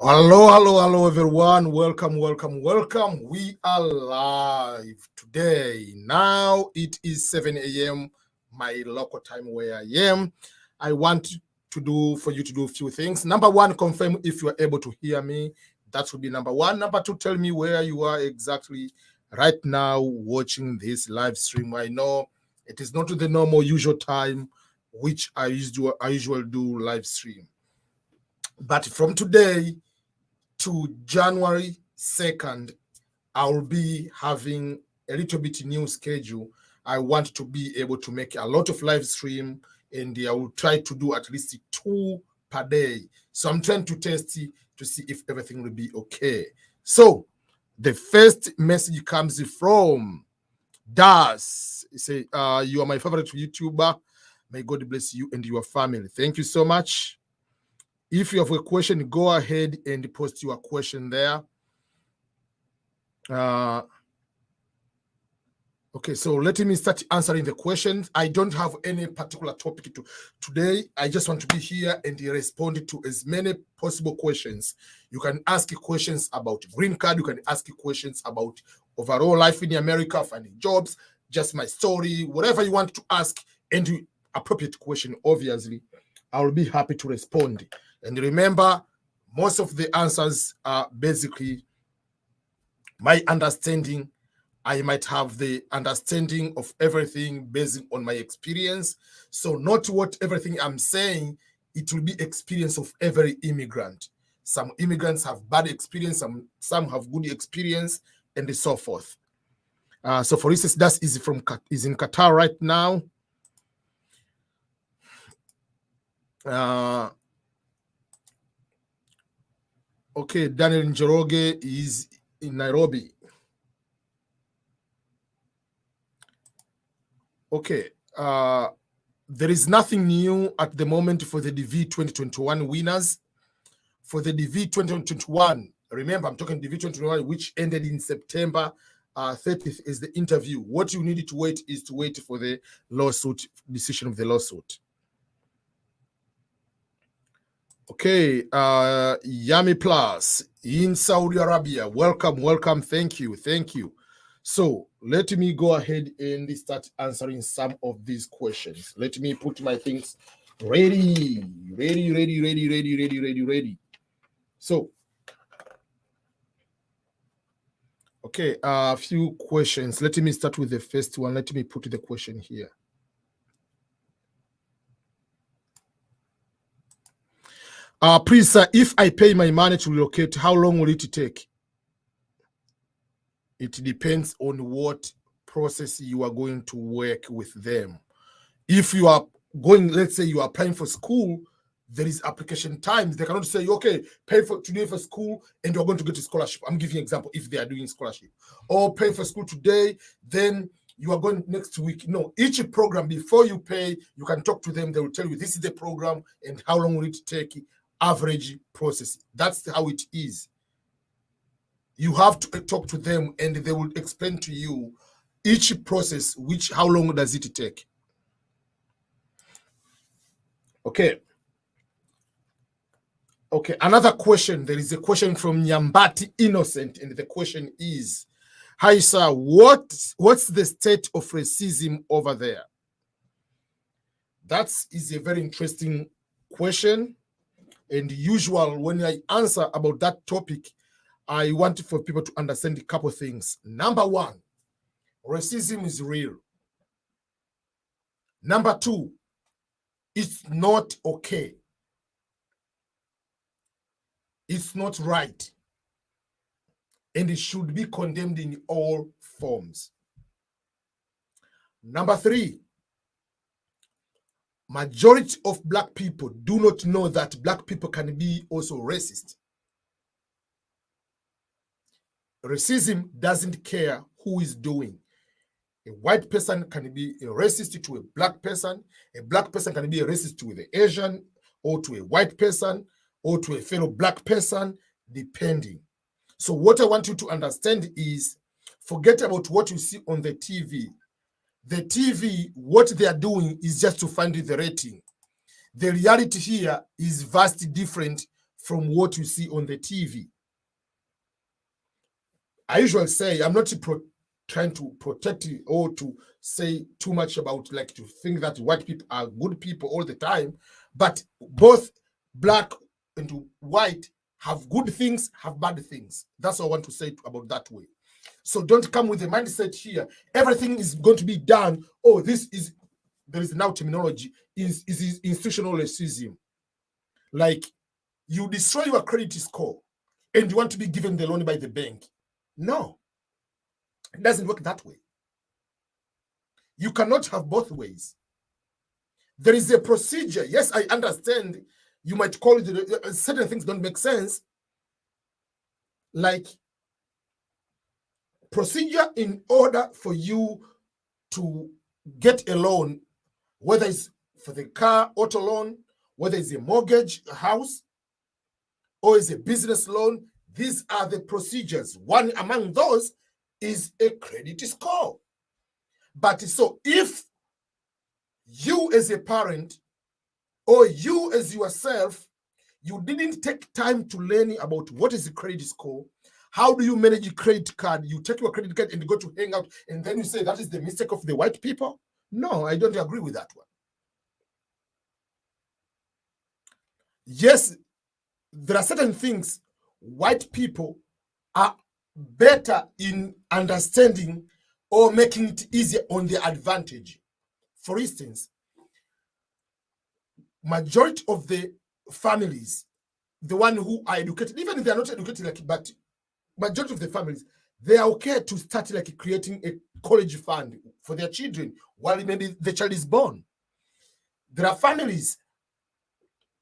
Hello, everyone. Welcome. We are live today. Now it is 7 a.m. my local time where I am. I want for you to do a few things. Number one, confirm if you are able to hear me. That would be number one. Number two, tell me where you are exactly right now watching this live stream. I know it is not the normal usual time which I usually do live stream. But from today to January 2nd, I'll be having a little bit new schedule. I want to be able to make a lot of live stream, and I will try to do at least 2 per day. So I'm trying to test to see if everything will be okay. So the first message comes from Das. He say, you are my favorite YouTuber. May God bless you and your family. Thank you so much. If you have a question, go ahead and post your question there. Okay, so let me start answering the questions. I don't have any particular topic today. I just want to be here and respond to as many possible questions. You can ask questions about green card. You can ask questions about overall life in America, finding jobs, just my story, whatever you want to ask, and the appropriate question, obviously, I will be happy to respond. And remember, most of the answers are basically my understanding. I might have the understanding of everything based on my experience. So not what everything I'm saying, it will be experience of every immigrant. Some immigrants have bad experience, some have good experience, and so forth. So for instance, that is in Qatar right now. Okay, Daniel Njoroge is in Nairobi. Okay, there is nothing new at the moment for the DV 2021 winners. For the DV 2021, remember, I'm talking DV 2021, which ended in September 30th is the interview. What you need to wait is to wait for the lawsuit, decision of the lawsuit. Okay, Yami Plus in Saudi Arabia. Welcome. Thank you. So let me go ahead and start answering some of these questions. Let me put my things ready. So, okay, a few questions. Let me start with the first one. Let me put the question here. Please, sir, if I pay my money to relocate, how long will it take? It depends on what process you are going to work with them. If you are going, let's say you are applying for school, there is application times. They cannot say, okay, pay for today for school and you're going to get a scholarship. I'm giving an example if they are doing scholarship. Or pay for school today, then you are going next week. No, each program, before you pay, you can talk to them. They will tell you this is the program and how long will it take, average process. That's how it is. You have to talk to them and they will explain to you each process, how long does it take. Okay, another question. There is a question from Nyambati Innocent, and the question is, hi sir, what's the state of racism over there? That is a very interesting question, and usual when I answer about that topic, I want for people to understand a couple things. Number one, racism is real. Number two, it's not okay. It's not right. And it should be condemned in all forms. Number three, majority of Black people do not know that Black people can be also racist. Racism doesn't care who is doing. A white person can be a racist to a Black person. A Black person can be a racist to the Asian or to a white person or to a fellow Black person, depending. So what I want you to understand is, forget about what you see on the TV. The TV, what they are doing is just to find the rating. The reality here is vastly different from what you see on the TV. I usually say, I'm not trying to protect you or to say too much about, like, to think that white people are good people all the time, but both black and white have good things, have bad things. That's what I want to say about that way. So don't come with a mindset here, everything is going to be done. Oh, there is now terminology, is institutional racism. Like, you destroy your credit score and you want to be given the loan by the bank. No, it doesn't work that way. You cannot have both ways. There is a procedure. Yes, I understand. You might call it certain things don't make sense. Like, procedure in order for you to get a loan, whether it's for the car, auto loan, whether it's a mortgage, a house, or it's a business loan. These are the procedures. One among those is a credit score. But so if you as a parent or you as yourself, you didn't take time to learn about what is the credit score, how do you manage a credit card? You take your credit card and you go to hang out, and then you say that is the mistake of the white people? No, I don't agree with that one. Yes, there are certain things white people are better in understanding or making it easier on their advantage. For instance, majority of the families, the one who are educated, even if they are not educated, like, but majority of the families, they are okay to start like creating a college fund for their children while maybe the child is born. There are families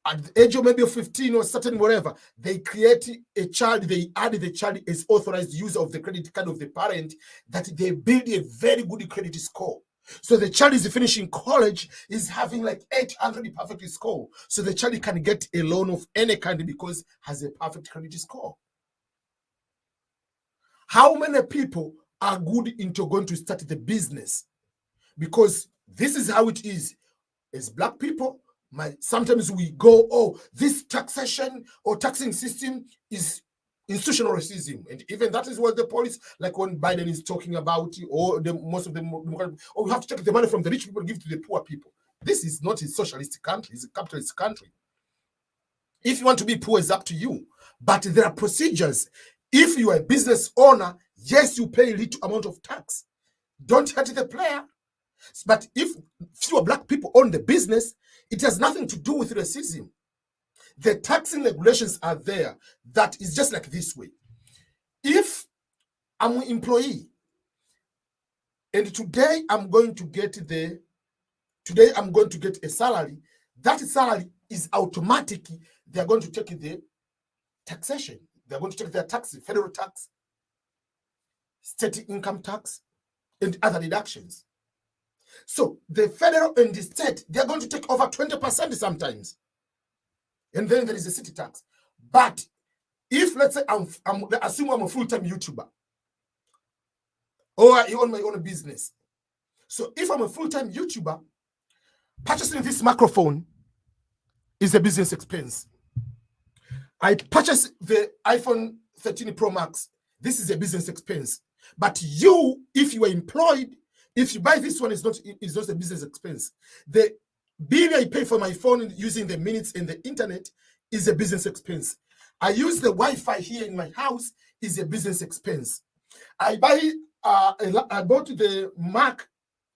at the age of maybe 15 or certain whatever, they create a child, they add the child as authorized user of the credit card of the parent, that they build a very good credit score. So the child is finishing college, is having like 800 perfect score. So the child can get a loan of any kind because has a perfect credit score. How many people are good into going to start the business? Because this is how it is. As black people, sometimes we go, oh, this taxation or taxing system is institutional racism. And even that is what the police, like when Biden is talking about, or most of them, oh, we have to take the money from the rich people and give it to the poor people. This is not a socialist country, it's a capitalist country. If you want to be poor, it's up to you. But there are procedures. If you are a business owner, yes, you pay a little amount of tax. Don't hurt the player. But if fewer black people own the business, it has nothing to do with racism. The taxing regulations are there. That is just like this way. If I'm an employee and today I'm going to get a salary, that salary is automatic. They're going to take the taxation. They're going to take their tax, federal tax, state income tax, and other deductions. So the federal and the state, they're going to take over 20% sometimes. And then there is a city tax. But if, let's say, assume I'm a full-time YouTuber, or I own my own business. So if I'm a full-time YouTuber, purchasing this microphone is a business expense. I purchased the iPhone 13 Pro Max. This is a business expense. But you, if you are employed, if you buy this one, it's not a business expense. The bill I pay for my phone using the minutes and the internet is a business expense. I use the Wi-Fi here in my house is a business expense. I bought the Mac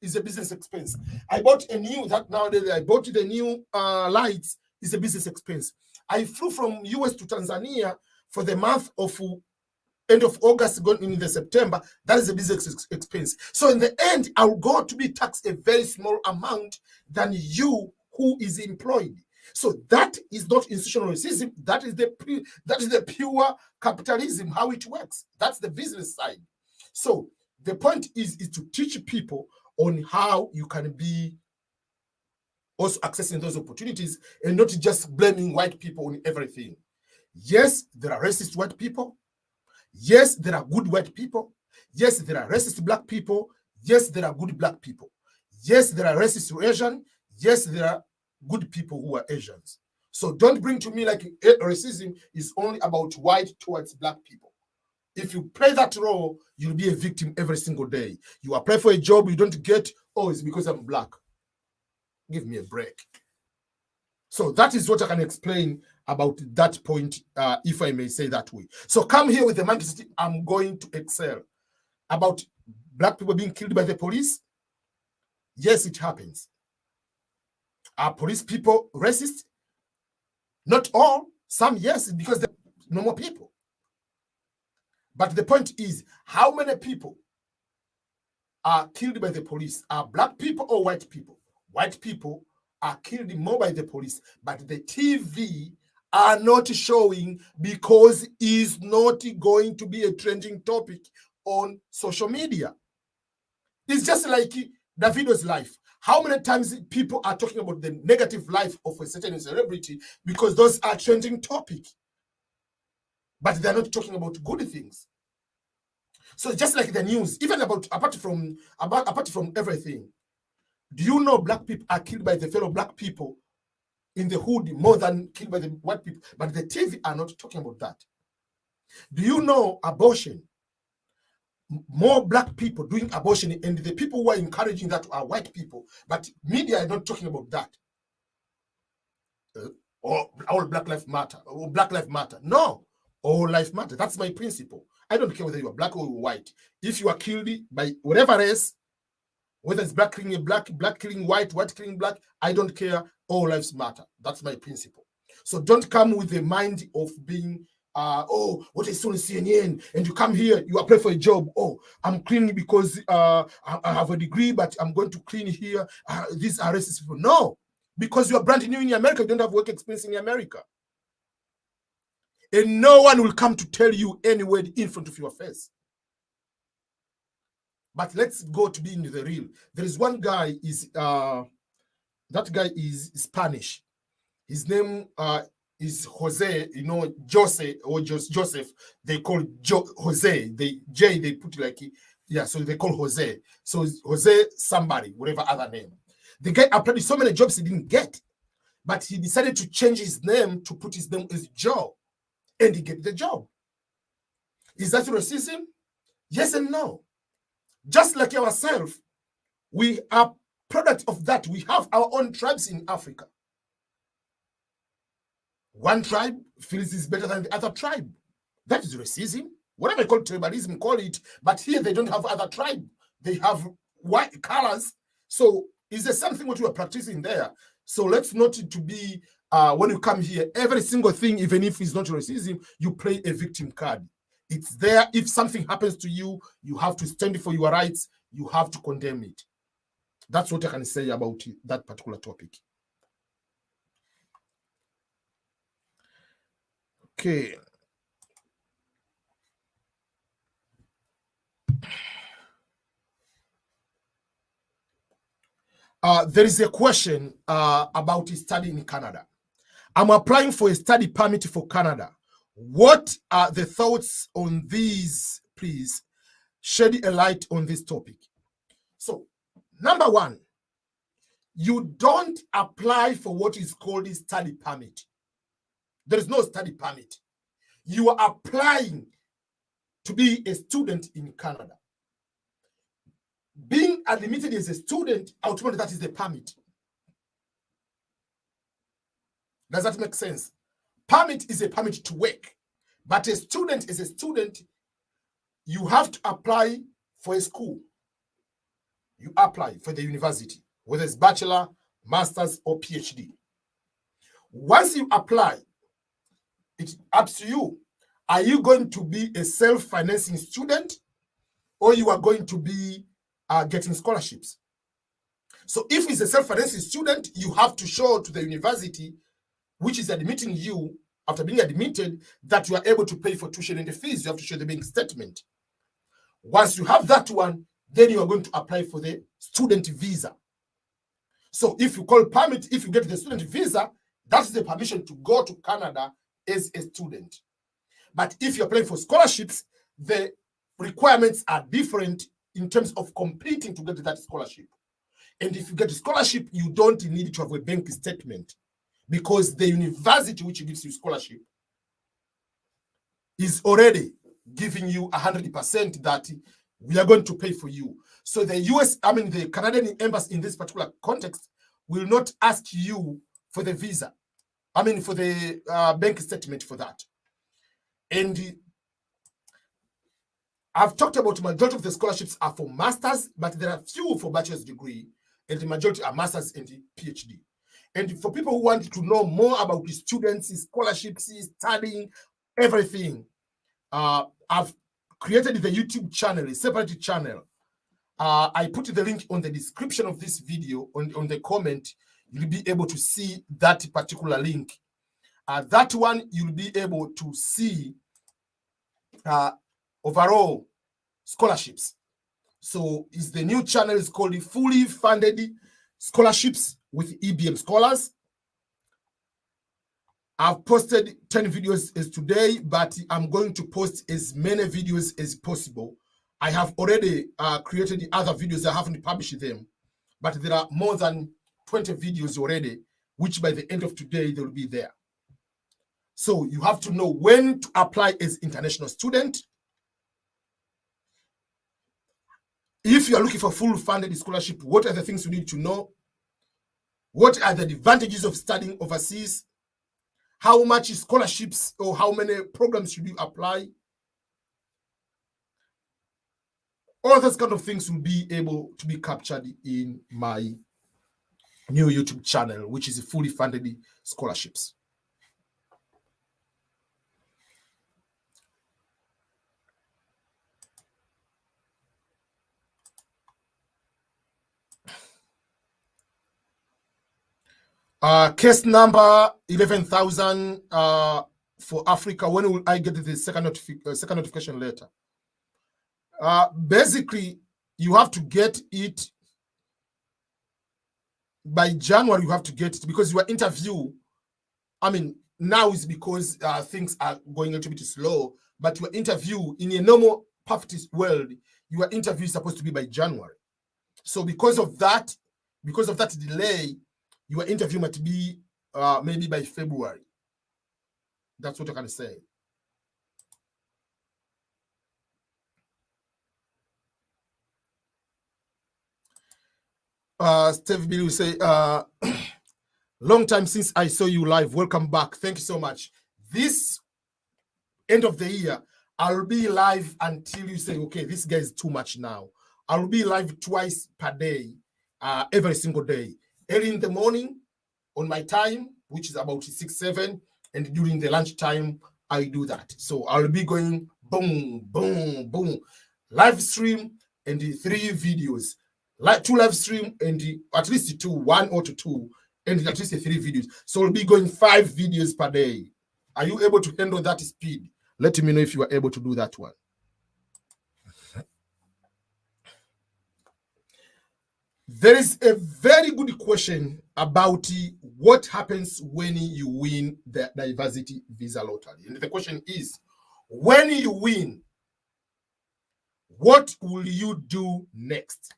is a business expense. I bought the new lights is a business expense. I flew from US to Tanzania for the month of end of August going into September. That is a business expense. So in the end, I'll go to be taxed a very small amount than you who is employed. So that is not institutional racism. That is the pure capitalism, how it works. That's the business side. So the point is to teach people on how you can be also accessing those opportunities and not just blaming white people on everything. Yes, there are racist white people. Yes, there are good white people. Yes, there are racist black people. Yes, there are good black people. Yes, there are racist Asian. Yes, there are good people who are Asians. So don't bring to me like racism is only about white towards black people. If you play that role, you'll be a victim every single day. You apply for a job, you don't get, oh, it's because I'm black. Give me a break. So that is what I can explain about that point, if I may say that way. So come here with the mindset, I'm going to excel. About black people being killed by the police, yes, it happens. Are police people racist? Not all. Some, yes, because they're normal people. But the point is, how many people are killed by the police? Are black people or white people? White people are killed more by the police, but the TV are not showing because it's not going to be a trending topic on social media. It's just like Davido's life. How many times people are talking about the negative life of a certain celebrity because those are trending topics, but they're not talking about good things. So just like the news, even apart from everything, do you know black people are killed by the fellow black people in the hood more than killed by the white people? But the TV are not talking about that. Do you know abortion? More black people doing abortion, and the people who are encouraging that are white people, but media are not talking about that. Or all Black Lives Matter, or Black Lives Matter. No, all life matter. That's my principle. I don't care whether you are black or white. If you are killed by whatever race, whether it's black killing a black, black killing white, white killing black, I don't care. All lives matter. That's my principle. So don't come with the mind of being, oh, what is on CNN? And you come here, you apply for a job. Oh, I'm cleaning because I have a degree, but I'm going to clean here. These are racist people. No, because you are brand new in America, you don't have work experience in America. And no one will come to tell you any word in front of your face. But let's go to be in the real. There is one guy, that guy is Spanish. His name is Jose, Jose or Joseph. They call Jose. They put like, yeah, so they call Jose. So Jose somebody, whatever other name. The guy applied so many jobs he didn't get, but he decided to change his name to put his name as Joe, and he get the job. Is that racism? Yes and no. Just like ourselves, we are product of that. We have our own tribes in Africa. One tribe feels it's better than the other tribe. That is racism. Whatever you call tribalism, call it. But here they don't have other tribe. They have white colors. So is there something what we are practicing there? So let's not to be, when you come here, every single thing, even if it's not racism, you play a victim card. It's there. If something happens to you, you have to stand for your rights. You have to condemn it. That's what I can say about that particular topic. Okay. There is a question about studying in Canada. I'm applying for a study permit for Canada. What are the thoughts on these? Please shed a light on this topic. So, number one, you don't apply for what is called a study permit. There is no study permit. You are applying to be a student in Canada. Being admitted as a student, ultimately that is the permit. Does that make sense? Permit is a permit to work, but a student is a student. You have to apply for a school. You apply for the university, whether it's bachelor, master's, or PhD. Once you apply, it's up to you. Are you going to be a self-financing student, or you are going to be getting scholarships? So if it's a self-financing student, you have to show to the university, which is admitting you, after being admitted, that you are able to pay for tuition and the fees. You have to show the bank statement. Once you have that one, then you are going to apply for the student visa. So if you call permit, if you get the student visa, that's the permission to go to Canada as a student. But if you're applying for scholarships, the requirements are different in terms of completing to get that scholarship. And if you get a scholarship, you don't need to have a bank statement. because the university which gives you scholarship is already giving you 100% that we are going to pay for you. So the the Canadian embassy in this particular context will not ask you for the visa. For the bank statement for that. And I've talked about majority of the scholarships are for masters, but there are few for bachelor's degree, and the majority are masters and PhD. And for people who want to know more about the students, scholarships, studying, everything, I've created the YouTube channel, a separate channel. I put the link on the description of this video, on the comment. You'll be able to see that particular link. That one, you'll be able to see overall scholarships. So is the new channel is called Fully Funded Scholarships with EBM Scholars. I've posted 10 videos as today, but I'm going to post as many videos as possible. I have already created the other videos. I haven't published them, but there are more than 20 videos already, which by the end of today, they will be there. So you have to know when to apply as international student. If you are looking for full funded scholarship, what are the things you need to know? What are the advantages of studying overseas? How much scholarships or how many programs should you apply? All those kind of things will be able to be captured in my new YouTube channel, which is Fully Funded Scholarships. Case number 11,000 for Africa. When will I get the second notification letter? Basically, you have to get it by January. You have to get it because your interview, now is because things are going a little bit slow, but your interview in a normal perfect world, your interview is supposed to be by January. So because of that delay, your interview might be maybe by February. That's what I can say. Steve Bill will say, long time since I saw you live. Welcome back. Thank you so much. This end of the year, I'll be live until you say, okay, this guy is too much now. I'll be live twice per day, every single day. Early in the morning on my time, which is about 6, 7, and during the lunch time, I do that. So I'll be going boom, boom, boom. Live stream and 3 videos. 2 live stream and at least 2, 1 or 2, and at least 3 videos. So we'll be going 5 videos per day. Are you able to handle that speed? Let me know if you are able to do that one. There is a very good question about what happens when you win the diversity visa lottery. And the question is, when you win, what will you do next?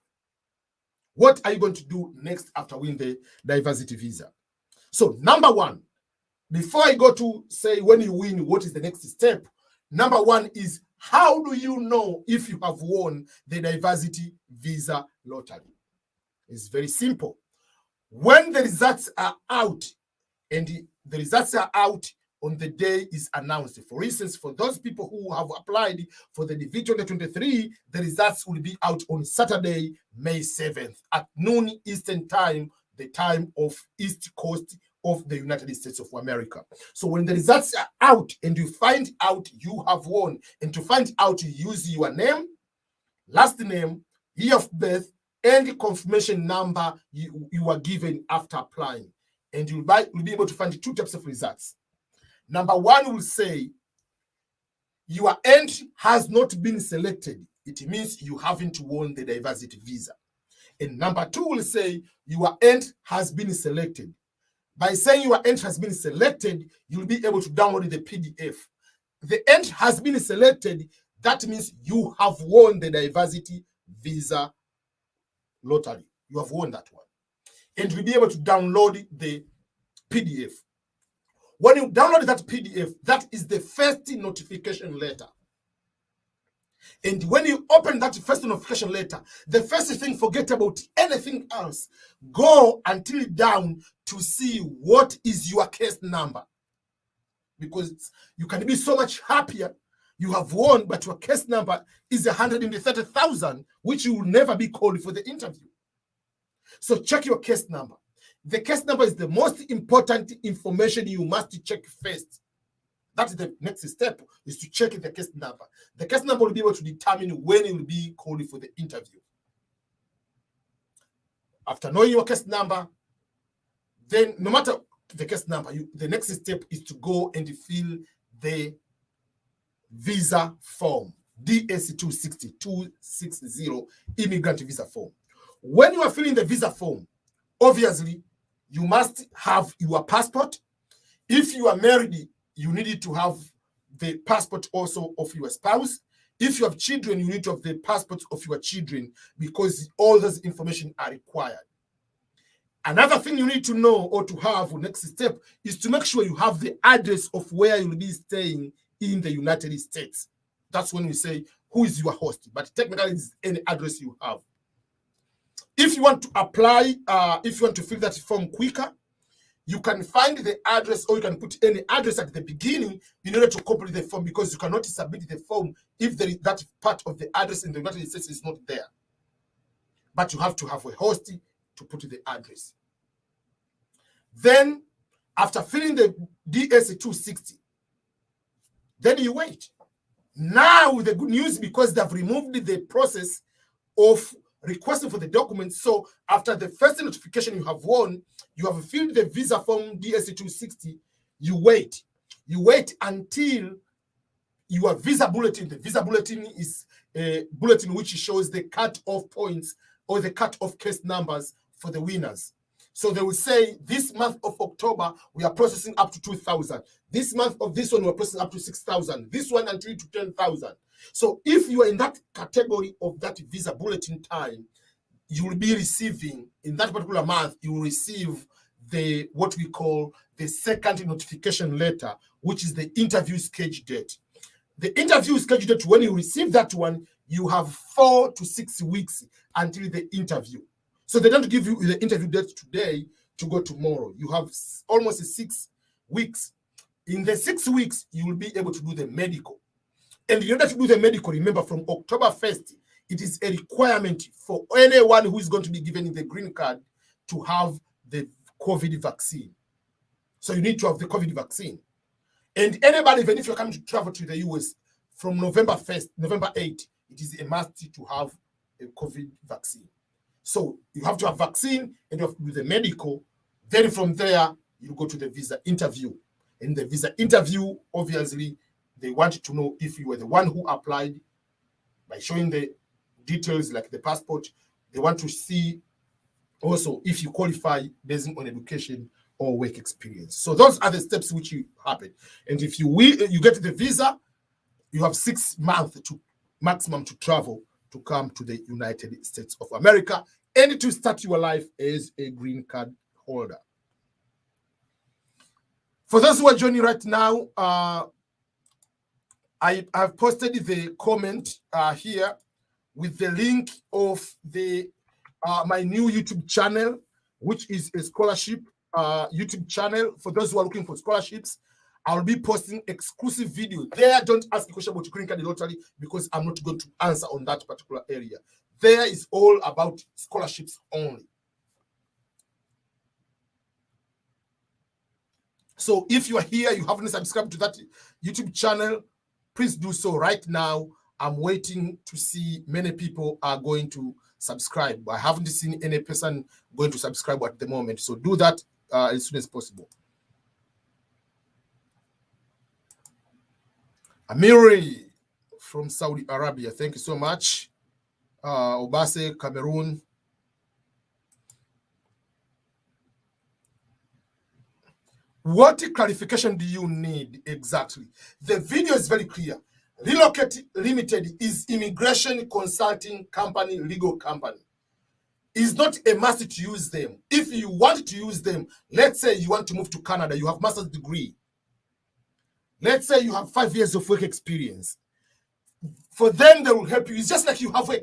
What are you going to do next after winning the diversity visa? So number one, before I go to say when you win, what is the next step? Number one is, how do you know if you have won the diversity visa lottery? It's very simple. When the results are out, and the results are out on the day is announced. For instance, for those people who have applied for the DV 2023, the results will be out on Saturday, May 7th at noon Eastern time, the time of East Coast of the United States of America. So when the results are out and you find out you have won, and to find out, you use your name, last name, year of birth, and the confirmation number you were given after applying. And you'll be able to find 2 types of results. Number one will say your entry has not been selected. It means you haven't won the diversity visa. And number 2 will say your entry has been selected. By saying your entry has been selected, you'll be able to download the PDF. The entry has been selected. That means you have won the diversity visa lottery. You have won that one. And you'll be able to download the PDF. When you download that PDF, that is the first notification letter. And when you open that first notification letter, the first thing, forget about anything else. Go until down to see what is your case number. Because you can be so much happier. You have won, but your case number is 130,000, which you will never be called for the interview. So check your case number. The case number is the most important information you must check first. That's the next step, is to check the case number. The case number will be able to determine when you will be called for the interview. After knowing your case number, then no matter the case number, the next step is to go and fill the visa form, DS-260 immigrant visa form. When you are filling the visa form, obviously, you must have your passport. If you are married, you need to have the passport also of your spouse. If you have children, you need to have the passport of your children, because all those information are required. Another thing you need to know or to have, next step, is to make sure you have the address of where you'll be staying in the United States. That's when we say, who is your host? But technically, it's any address you have. If you want to apply, if you want to fill that form quicker, you can find the address, or you can put any address at the beginning in order to complete the form, because you cannot submit the form if there is that part of the address in the United States is not there. But you have to have a host to put the address. Then, after filling the DS-260, then you wait. Now, the good news, because they've removed the process of requesting for the documents. So after the first notification you have won, you have filled the visa form DS-260, you wait. You wait until your visa bulletin. The visa bulletin is a bulletin which shows the cut-off points or the cut-off case numbers for the winners. So they will say, this month of October, we are processing up to 2,000. This month of this one, we're processing up to 6,000. This one until to 10,000. So if you are in that category of that visa bulletin time, you will be receiving, in that particular month, you will receive the, what we call the second notification letter, which is the interview schedule date. The interview schedule date, when you receive that one, you have 4 to 6 weeks until the interview. So they don't give you the interview date today to go tomorrow. You have almost 6 weeks. In the 6 weeks, you will be able to do the medical. And in order to do the medical, remember, from October 1st, it is a requirement for anyone who is going to be given the green card to have the COVID vaccine. So you need to have the COVID vaccine. And anybody, even if you're coming to travel to the US from November 1st, November 8th, it is a must to have a COVID vaccine. So you have to have vaccine and you have to do the medical. Then from there, you go to the visa interview. In the visa interview, obviously, they want to know if you were the one who applied by showing the details like the passport. They want to see also if you qualify based on education or work experience. So those are the steps which you happen. And if you get the visa, you have 6 months to maximum to travel to come to the United States of America and to start your life as a green card holder. For those who are joining right now, I have posted the comment here with the link of the my new YouTube channel, which is a scholarship YouTube channel. For those who are looking for scholarships, I'll be posting exclusive video there. Don't ask a question about green card lottery, because I'm not going to answer on that particular area. There is all about scholarships only. So if you are here, you haven't subscribed to that YouTube channel, please do so right now. I'm waiting to see many people are going to subscribe. I haven't seen any person going to subscribe at the moment. So do that as soon as possible. Amiri from Saudi Arabia, thank you so much. Obase, Cameroon. What clarification do you need exactly? The video is very clear. Relocate Limited is immigration consulting company, legal company. It's not a must to use them. If you want to use them, let's say you want to move to Canada, you have master's degree. Let's say you have 5 years of work experience. For them, they will help you. It's just like you have a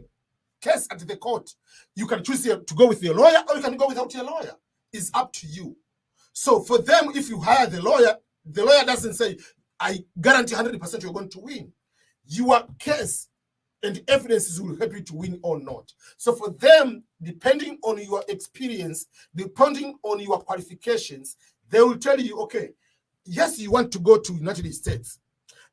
case at the court. You can choose to go with your lawyer or you can go without your lawyer. It's up to you. So for them, if you hire the lawyer doesn't say, I guarantee 100% you're going to win. Your case and evidences will help you to win or not. So for them, depending on your experience, depending on your qualifications, they will tell you, okay, yes, you want to go to United States,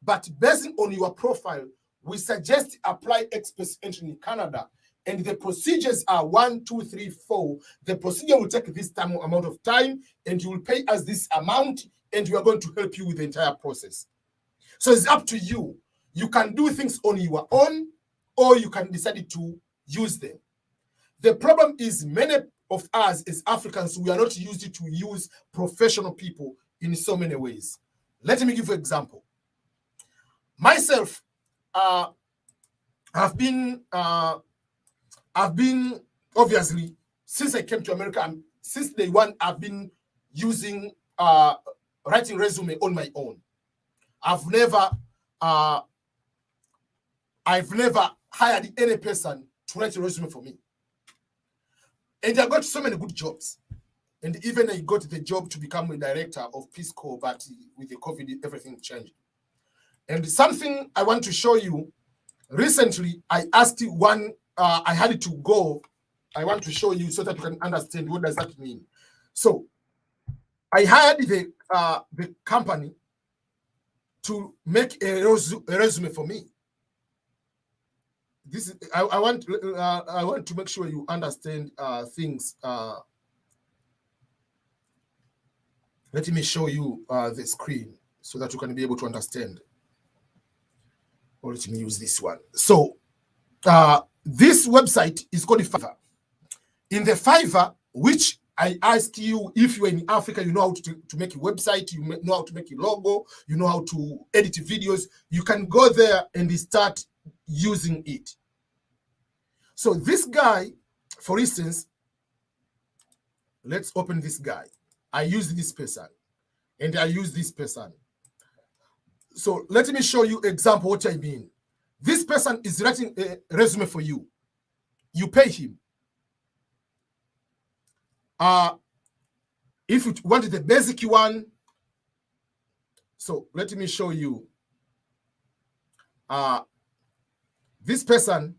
but based on your profile, we suggest apply express entry in Canada. And the procedures are 1, 2, 3, 4. The procedure will take this amount of time, and you will pay us this amount, and we are going to help you with the entire process. So it's up to you. You can do things on your own, or you can decide to use them. The problem is many of us as Africans, we are not used to use professional people in so many ways. Let me give you an example. Myself, I've been obviously, since I came to America, and since day one, I've been using writing resume on my own. I've never hired any person to write a resume for me. And I got so many good jobs. And even I got the job to become a director of Peace Corps, but with the COVID, everything changed. And something I want to show you, recently, I asked one, I had to go, I want to show you so that you can understand what does that mean. So I hired the company to make a resume for me. This is, I want to make sure you understand things. Let me show you the screen so that you can be able to understand. Or let me use this one. So this website is called Fiverr. In the Fiverr, which I ask you, if you're in Africa, you know how to make a website, you know how to make a logo, you know how to edit videos, you can go there and start using it. So this guy, for instance, let's open this guy. I use this person and I use this person. So let me show you example what I mean. This person is writing a resume for you. You pay him. If you want the basic one, so let me show you. This person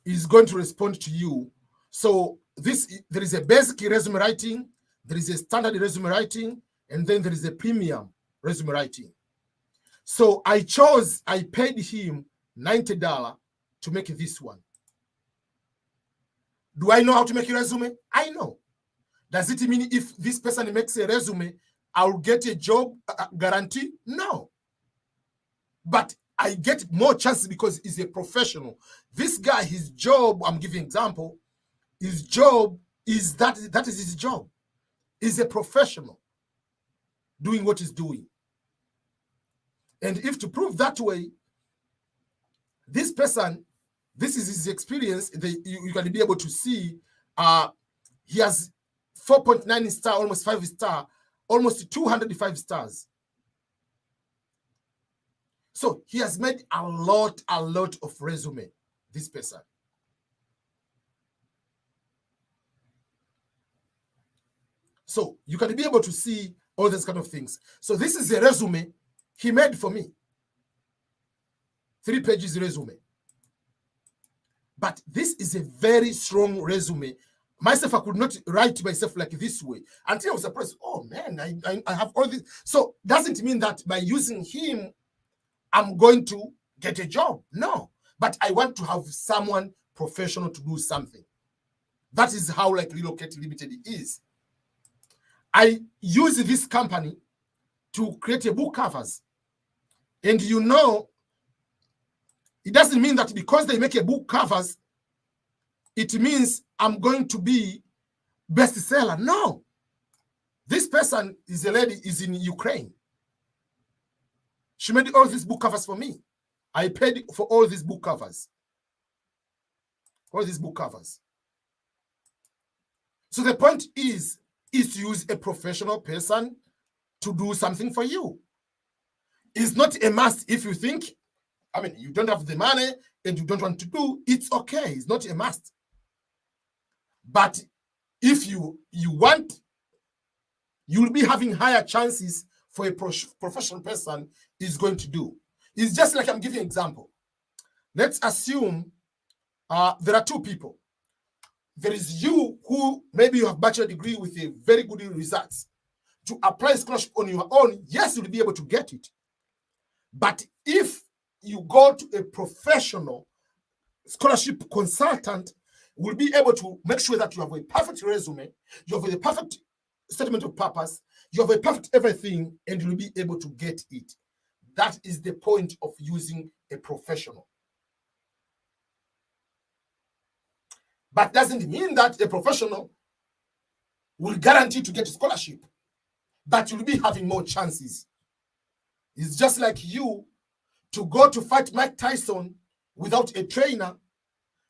is going to respond to you. So there is a basic resume writing, there is a standard resume writing, and then there is a premium resume writing. So I paid him $90 to make this one. Do I know how to make a resume? I know. Does it mean if this person makes a resume, I'll get a job guarantee? No. But I get more chances because he's a professional. This guy, his job, I'm giving example, his job is that is his job. He's a professional doing what he's doing. And if to prove that way, this person, this is his experience, you can be able to see he has 4.9 star, almost 5 star, almost 205 stars. So he has made a lot of resume, this person. So you can be able to see all these kind of things. So this is a resume he made for me. 3 pages resume. But this is a very strong resume. Myself, I could not write myself like this way until I was surprised. Oh man, I have all this. So doesn't mean that by using him, I'm going to get a job. No, but I want to have someone professional to do something. That is how like Relocate Limited is. I use this company to create a book covers. And you know, it doesn't mean that because they make a book covers, it means I'm going to be bestseller. No. This person is a lady, is in Ukraine. She made all these book covers for me. I paid for all these book covers. all these book covers. So the point is to use a professional person to do something for you. It's not a must. If you think, I mean, you don't have the money and you don't want to do, it's okay. It's not a must. But if you want, you'll be having higher chances for a professional person is going to do. It's just like I'm giving an example. Let's assume there are two people. There is you who maybe you have bachelor degree with a very good results. To apply scholarship on your own, yes, you'll be able to get it. But if you go to a professional scholarship consultant, will be able to make sure that you have a perfect resume, you have a perfect statement of purpose, you have a perfect everything, and you'll be able to get it. That is the point of using a professional. But doesn't mean that a professional will guarantee to get a scholarship, but you'll be having more chances. It's just like you to go to fight Mike Tyson without a trainer,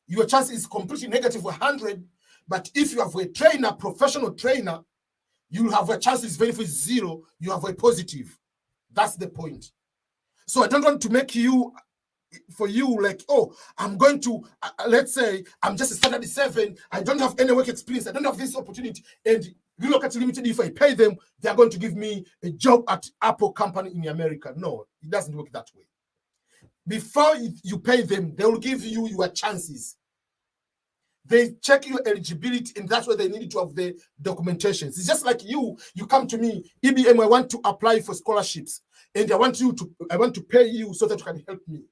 your chance is completely negative 100. But if you have a trainer, professional trainer, you'll have a chance is very zero. You have a positive. That's the point. So I don't want to make you, for you, like, oh, I'm going to, let's say, I'm just a standard 7. I don't have any work experience. I don't have this opportunity. And Relocate Limited, if I pay them, they're going to give me a job at Apple company in America. No, it doesn't work that way. Before you pay them, they will give you your chances. They check your eligibility, and that's where they need to have the documentation. It's just like you come to me, EBM, I want to apply for scholarships, and I want to pay you so that you can help me.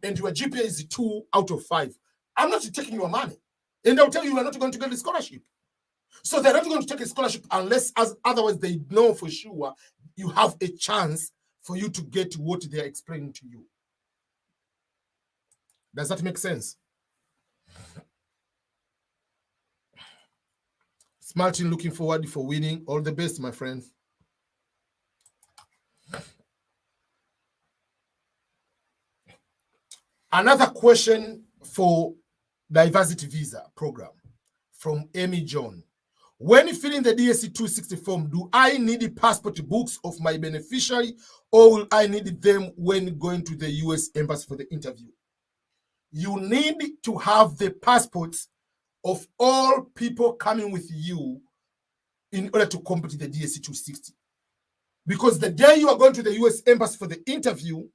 And your GPA is 2 out of 5. I'm not taking your money. And I'll tell you are not going to get a scholarship. So they're not going to take a scholarship unless otherwise they know for sure you have a chance for you to get what they're explaining to you. Does that make sense? Martin, looking forward for winning. All the best, my friends. Another question for diversity visa program from Amy John. When filling the DSC 260 form, do I need the passport books of my beneficiary, or will I need them when going to the US Embassy for the interview? You need to have the passports of all people coming with you in order to complete the DSC 260. Because the day you are going to the US Embassy for the interview,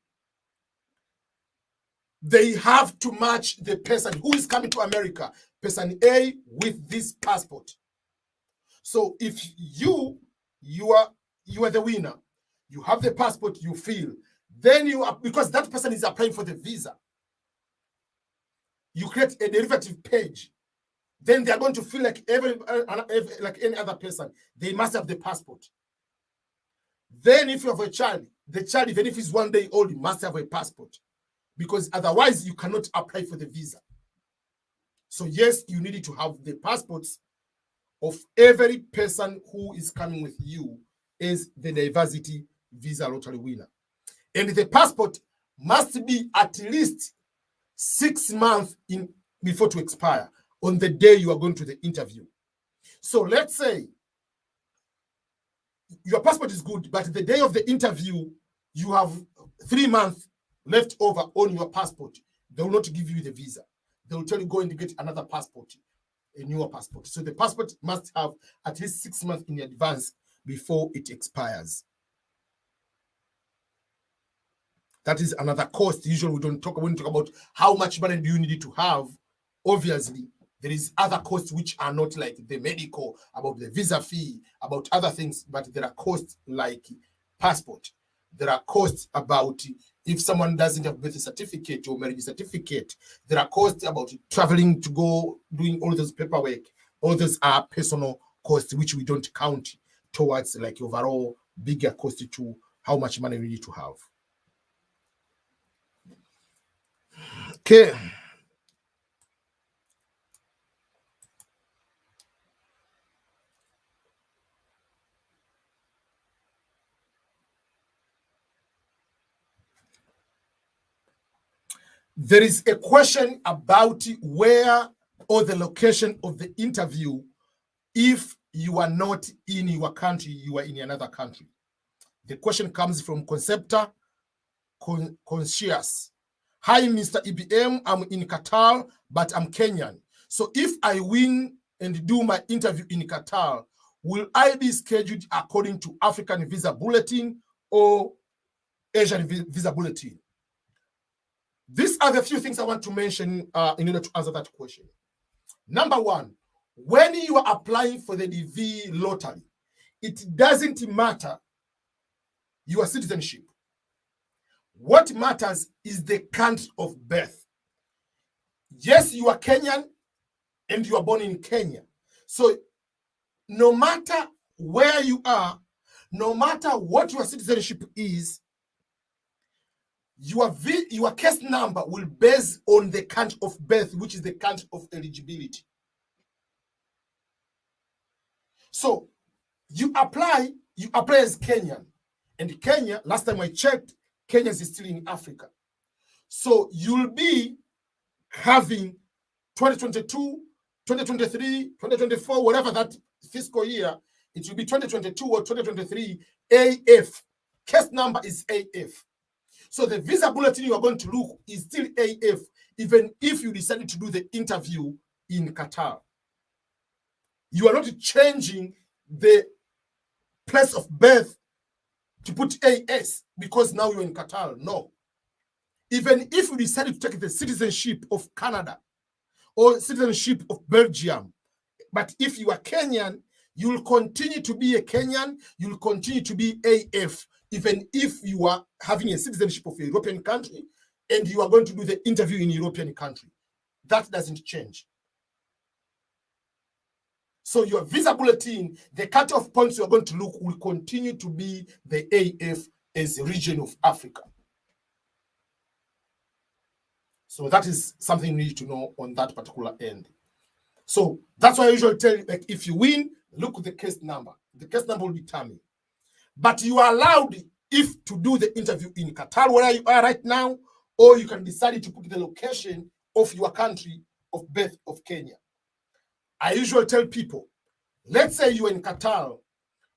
they have to match the person who is coming to America, person A, with this passport. So if you are the winner, you have the passport, you fill, then you are, because that person is applying for the visa, you create a derivative page. Then they are going to feel like like any other person. They must have the passport. Then if you have a child, the child, even if he's 1 day old, must have a passport, because otherwise you cannot apply for the visa. So yes, you need to have the passports of every person who is coming with you as the diversity visa lottery winner. And the passport must be at least 6 months before to expire on the day you are going to the interview. So let's say your passport is good, but the day of the interview, you have 3 months left over on your passport. They will not give you the visa. They will tell you, go and get another passport, a newer passport. So the passport must have at least 6 months in advance before it expires. That is another cost. Usually we don't talk, when we talk about how much money do you need to have, obviously there is other costs which are not like the medical, about the visa fee, about other things, but there are costs like passport. There are costs about if someone doesn't have birth certificate or marriage certificate. There are costs about traveling to go doing all those paperwork. All those are personal costs which we don't count towards like overall bigger cost to how much money we need to have. Okay. There is a question about where or the location of the interview if you are not in your country, you are in another country. The question comes from Concepta Conscious. Hi, Mr. EBM, I'm in Qatar, but I'm Kenyan. So if I win and do my interview in Qatar, will I be scheduled according to African Visa Bulletin or Asian Visa Bulletin? These are the few things I want to mention in order to answer that question. Number one, when you are applying for the DV lottery, it doesn't matter your citizenship. What matters is the country of birth. Yes, you are Kenyan and you are born in Kenya. So no matter where you are, no matter what your citizenship is, your case number will base on the country of birth, which is the country of eligibility. So you apply as Kenyan. And Kenya, last time I checked, Kenya is still in Africa. So you'll be having 2022, 2023, 2024, whatever that fiscal year, it will be 2022 or 2023 AF. Case number is AF. So the visa bulletin you are going to look is still AF, even if you decided to do the interview in Qatar. You are not changing the place of birth to put AS because now you're in Qatar. No. Even if you decided to take the citizenship of Canada or citizenship of Belgium, but if you are Kenyan, you will continue to be a Kenyan, you will continue to be AF, even if you are having a citizenship of a European country and you are going to do the interview in a European country. That doesn't change. So your visa bulletin, the cutoff points you're going to look will continue to be the AF as a region of Africa. So that is something you need to know on that particular end. So that's why I usually tell you, like, if you win, look at the case number. The case number will determine. But you are allowed if to do the interview in Qatar, where you are right now, or you can decide to put the location of your country of birth of Kenya. I usually tell people, let's say you are in Qatar,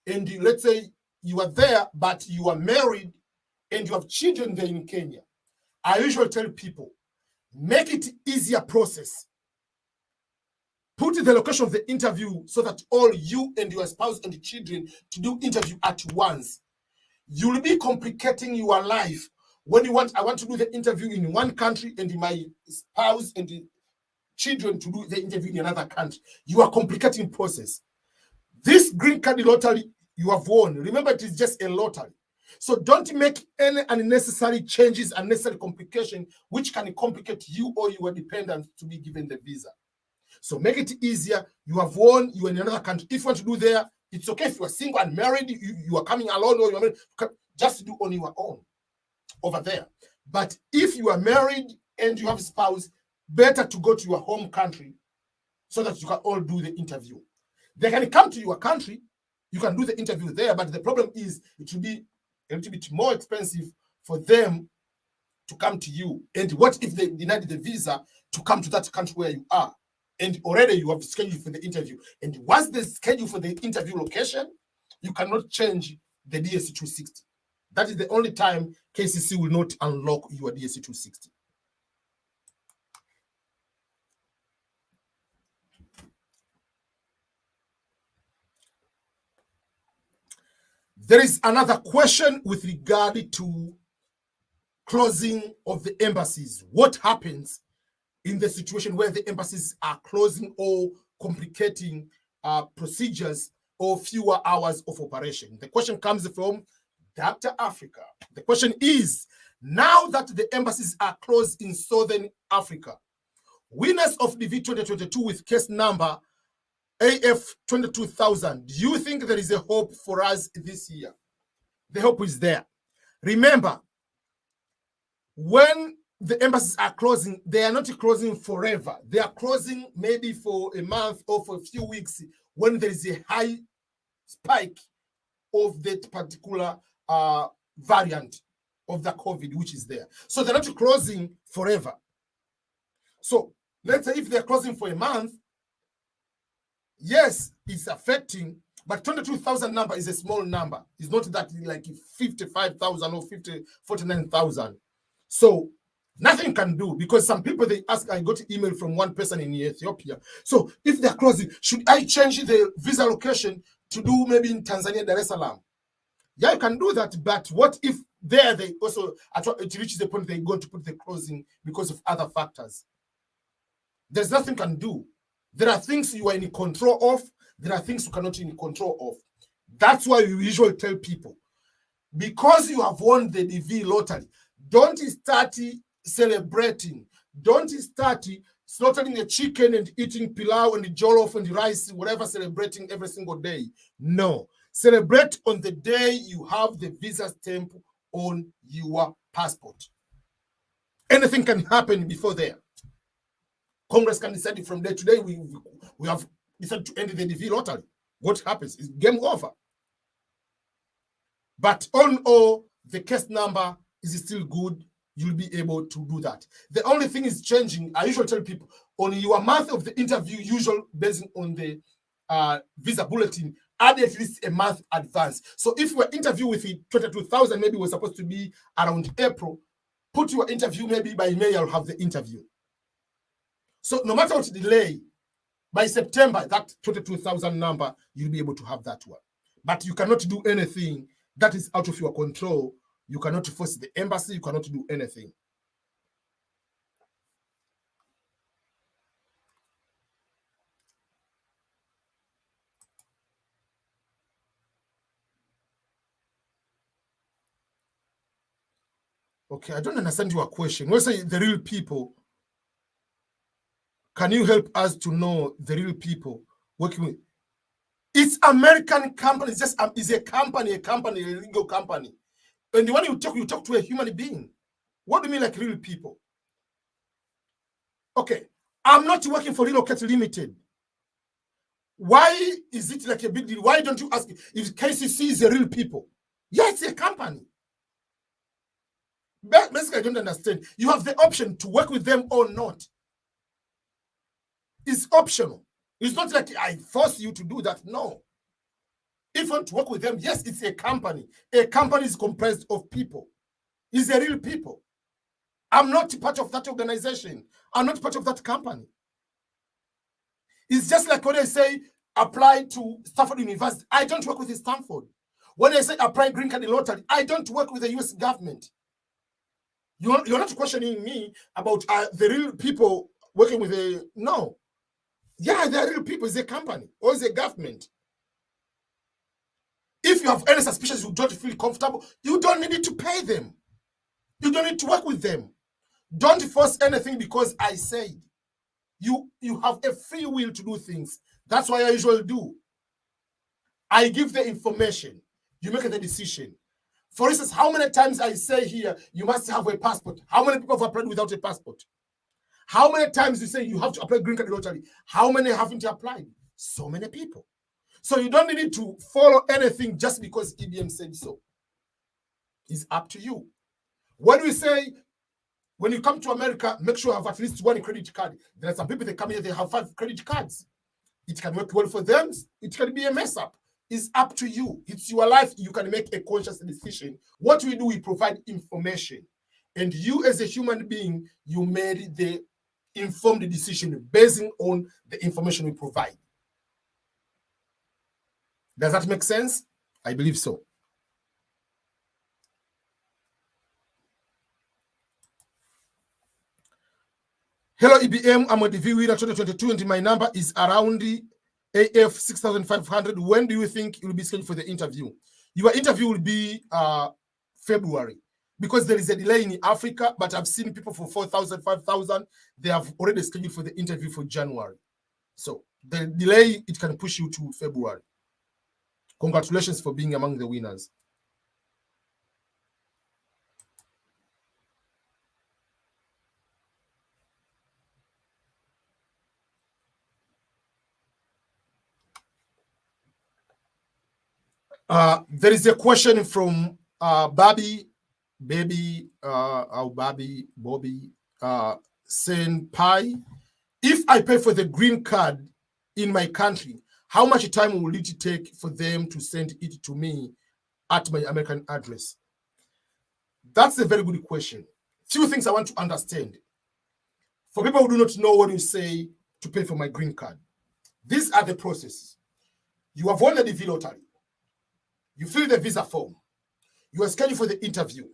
and let's say you are there, but you are married and you have children there in Kenya. I usually tell people, make it easier process. Put the location of the interview so that all you and your spouse and the children to do interview at once. You'll be complicating your life when I want to do the interview in one country and my spouse and the children to do the interview in another country. You are complicating process. This green card lottery you have won, remember, it is just a lottery. So don't make any unnecessary changes, unnecessary complication, which can complicate you or your dependents to be given the visa. So make it easier. You have won, you are in another country. If you want to do there, it's okay. If you are single and married, you are coming alone, or you are married, just do on your own over there. But if you are married and you have a spouse, better to go to your home country so that you can all do the interview. They can come to your country, you can do the interview there, but the problem is it will be a little bit more expensive for them to come to you. And what if they denied the visa to come to that country where you are? And already you have scheduled for the interview. And once they schedule for the interview location, you cannot change the DSC 260. That is the only time KCC will not unlock your DSC 260. There is another question with regard to closing of the embassies. What happens in the situation where the embassies are closing or complicating procedures or fewer hours of operation? The question comes from Dr. Africa. The question is, now that the embassies are closed in Southern Africa, winners of DV 2022 with case number AF 22,000, do you think there is a hope for us this year? The hope is there. Remember, when the embassies are closing, they are not closing forever. They are closing maybe for a month or for a few weeks when there is a high spike of that particular variant of the COVID which is there. So they're not closing forever. So Let's say if they're closing for a month, yes, it's affecting, but 22,000 number is a small number. It's not that like 55,000 or 49,000. So nothing can do, because some people, they ask, I got an email from one person in Ethiopia. So if they're closing, should I change the visa location to do maybe in Tanzania, Dar es Salaam? Yeah, you can do that, but what if there they also, it reaches the point they're going to put the closing because of other factors? There's nothing you can do. There are things you are in control of. There are things you cannot in control of. That's why we usually tell people, because you have won the DV lottery, don't start celebrating. Don't start slaughtering the chicken and eating pilau and jollof and rice, whatever, celebrating every single day. No. Celebrate on the day you have the visa stamp on your passport. Anything can happen before there. Congress can decide from day to day, we have decided to end the DV lottery. What happens is game over. But on all, the case number is still good. You'll be able to do that. The only thing is changing. I usually tell people, on your month of the interview, usually based on the visa bulletin, add at least a month advance. So if we're interviewing with 22,000, maybe we're supposed to be around April, put your interview maybe by May, I'll have the interview. So no matter what delay, by September, that 22,000 number, you'll be able to have that one. But you cannot do anything that is out of your control. You cannot force the embassy. You cannot do anything. Okay, I don't understand your question. When you say the real people, can you help us to know the real people working with? It's American company. It's just is a company, a legal company. And when you talk to a human being. What do you mean like real people? Okay, I'm not working for Relocate Limited. Why is it like a big deal? Why don't you ask if KCC is a real people? Yeah, it's a company. Basically, I don't understand. You have the option to work with them or not. It's optional. It's not like I force you to do that. No. If you want to work with them, yes, it's a company. A company is comprised of people. It's a real people. I'm not part of that organization. I'm not part of that company. It's just like when I say apply to Stanford University, I don't work with Stanford. When I say apply green card lottery, I don't work with the US government. You're not questioning me about the real people working with a, no. Yeah, they're real people. It's a company or it's a government. If you have any suspicions, you don't feel comfortable, you don't need to pay them. You don't need to work with them. Don't force anything because I said. You have a free will to do things. That's why I usually do. I give the information. You make the decision. For instance, how many times I say here, you must have a passport. How many people have applied without a passport? How many times you say you have to apply green card lottery? How many haven't applied? So many people. So you don't need to follow anything just because EBM said so. It's up to you. When we say, when you come to America, make sure you have at least one credit card. There are some people that come here, they have 5 credit cards. It can work well for them. It can be a mess up. It's up to you. It's your life. You can make a conscious decision. What we do, we provide information. And you as a human being, you made the informed decision based on the information we provide. Does that make sense? I believe so. Hello, EBM. I'm a DV winner 2022, and my number is around the AF 6500. When do you think you will be scheduled for the interview? Your interview will be February, because there is a delay in Africa, but I've seen people for 4,000, 5,000. They have already scheduled for the interview for January. So the delay, it can push you to February. Congratulations for being among the winners. There is a question from Bobby Senpai. if I pay for the green card in my country, how much time will it take for them to send it to me at my American address? That's a very good question. Few things I want to understand. For people who do not know what you say to pay for my green card, these are the processes. You have won the DV lottery. You fill the visa form. You are scheduled for the interview.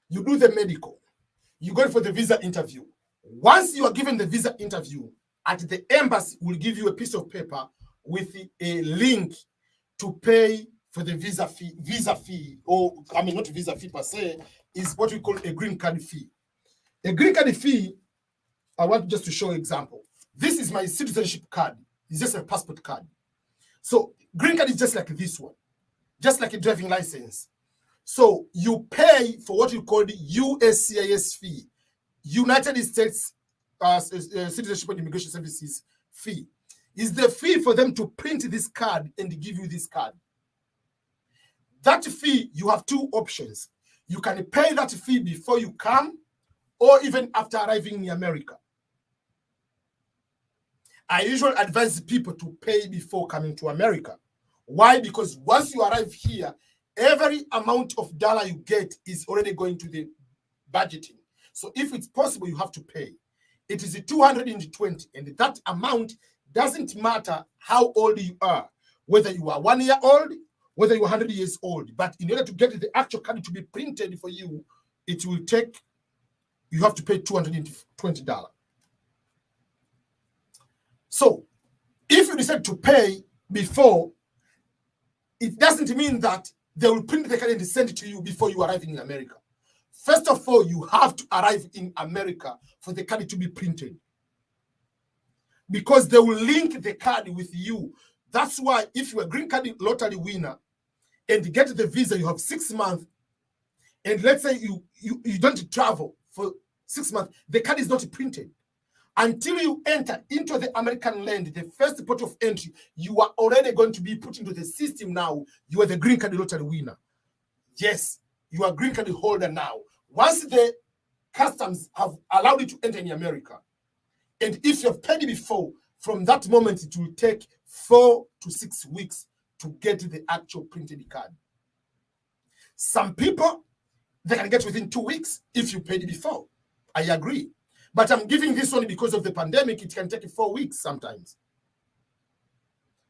You do the medical. You go for the visa interview. Once you are given the visa interview, at the embassy will give you a piece of paper with a link to pay for the visa fee, or I mean not visa fee per se, is what we call a green card fee. A green card fee, I want just to show an example. This is my citizenship card. It's just a passport card. So green card is just like this one, just like a driving license. So you pay for what you call the USCIS fee, United States Citizenship and Immigration Services fee. Is the fee for them to print this card and give you this card. That fee, you have two options. You can pay that fee before you come or even after arriving in America. I usually advise people to pay before coming to America. Why? Because once you arrive here, every amount of dollar you get is already going to the budgeting. So if it's possible, you have to pay. It is 220, and that amount doesn't matter how old you are, whether you are 1 year old, whether you're 100 years old. But in order to get the actual card to be printed for you, it will take, you have to pay $220. So if you decide to pay before, it doesn't mean that they will print the card and send it to you before you arrive in America. First of all, you have to arrive in America for the card to be printed, because they will link the card with you. That's why if you're a green card lottery winner and get the visa, you have 6 months, and let's say you don't travel for 6 months, the card is not printed. Until you enter into the American land, the first port of entry, you are already going to be put into the system now. You are the green card lottery winner. Yes, you are a green card holder now. Once the customs have allowed you to enter in America, and if you have paid before, from that moment, it will take 4 to 6 weeks to get the actual printed card. Some people, they can get within 2 weeks if you paid before. I agree. But I'm giving this one because of the pandemic. It can take 4 weeks sometimes.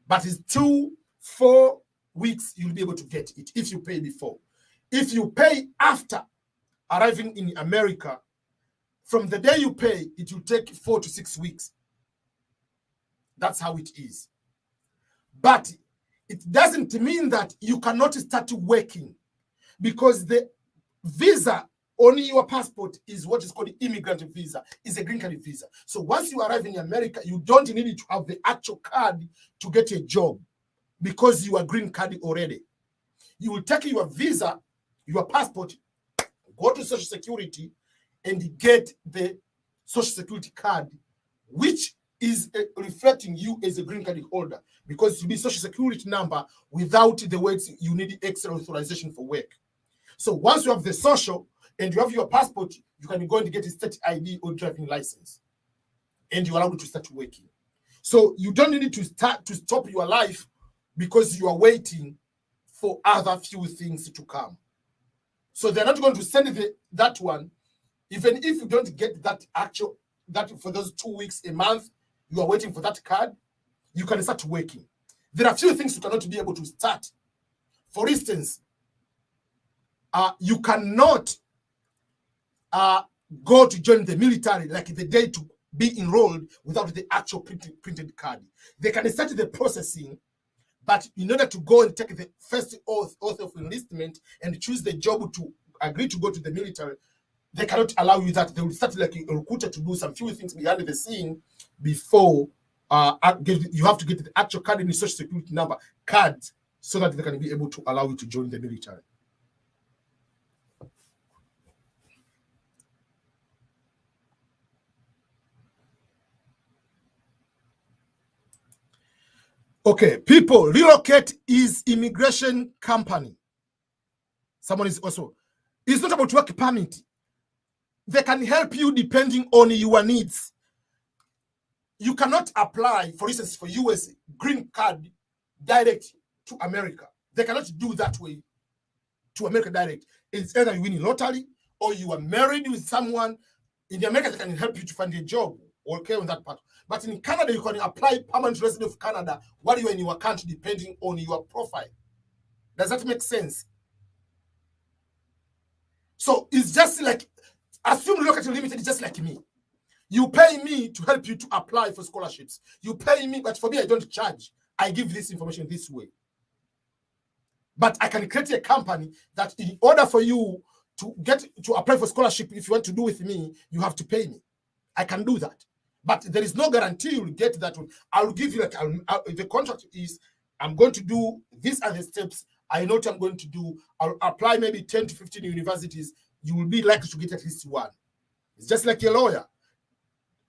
But it's 2-4 weeks you'll be able to get it if you pay before. If you pay after arriving in America, from the day you pay, it will take 4 to 6 weeks. That's how it is. But it doesn't mean that you cannot start working, because the visa on your passport is what is called the immigrant visa, is a green card visa. So once you arrive in America, you don't need to have the actual card to get a job, because you are green card already. You will take your visa, your passport, go to Social Security and get the Social Security card, which is reflecting you as a green card holder, because you need Social Security number. Without the words, you need extra authorization for work. So once you have the social and you have your passport, you can go and get a state ID or driving license, and you're allowed to start working. So you don't need to stop your life because you are waiting for other few things to come. So they're not going to send that one, even if you don't get that for those 2 weeks, a month, you are waiting for that card, you can start working. There are few things you cannot be able to start. For instance, you cannot go to join the military like the day to be enrolled without the actual printed card. They can start the processing, but in order to go and take the first oath of enlistment and choose the job to agree to go to the military, they cannot allow you that. They will start like a recruiter to do some few things behind the scene before you have to get the actual card in the Social Security number card, so that they can be able to allow you to join the military. Okay, people, relocate is immigration company. Someone is also, it's not about work permit. They can help you depending on your needs. you cannot apply, for instance, for US green card direct to America. They cannot do that way to America direct. It's either you win in lottery or you are married with someone. In America, they can help you to find a job. Okay, on that part. But in Canada, you can apply permanent resident of Canada while you are in your country, depending on your profile. Does that make sense? So it's just like, assume Relocation Limited is just like me. You pay me to help you to apply for scholarships. You pay me, but for me, I don't charge. I give this information this way. But I can create a company that in order for you to apply for scholarship, if you want to do with me, you have to pay me. I can do that. But there is no guarantee you'll get that one. I'll give you, like, the contract is, I'm going to do these are the steps. I know what I'm going to do. I'll apply maybe 10 to 15 universities. You will be likely to get at least one. It's just like a lawyer.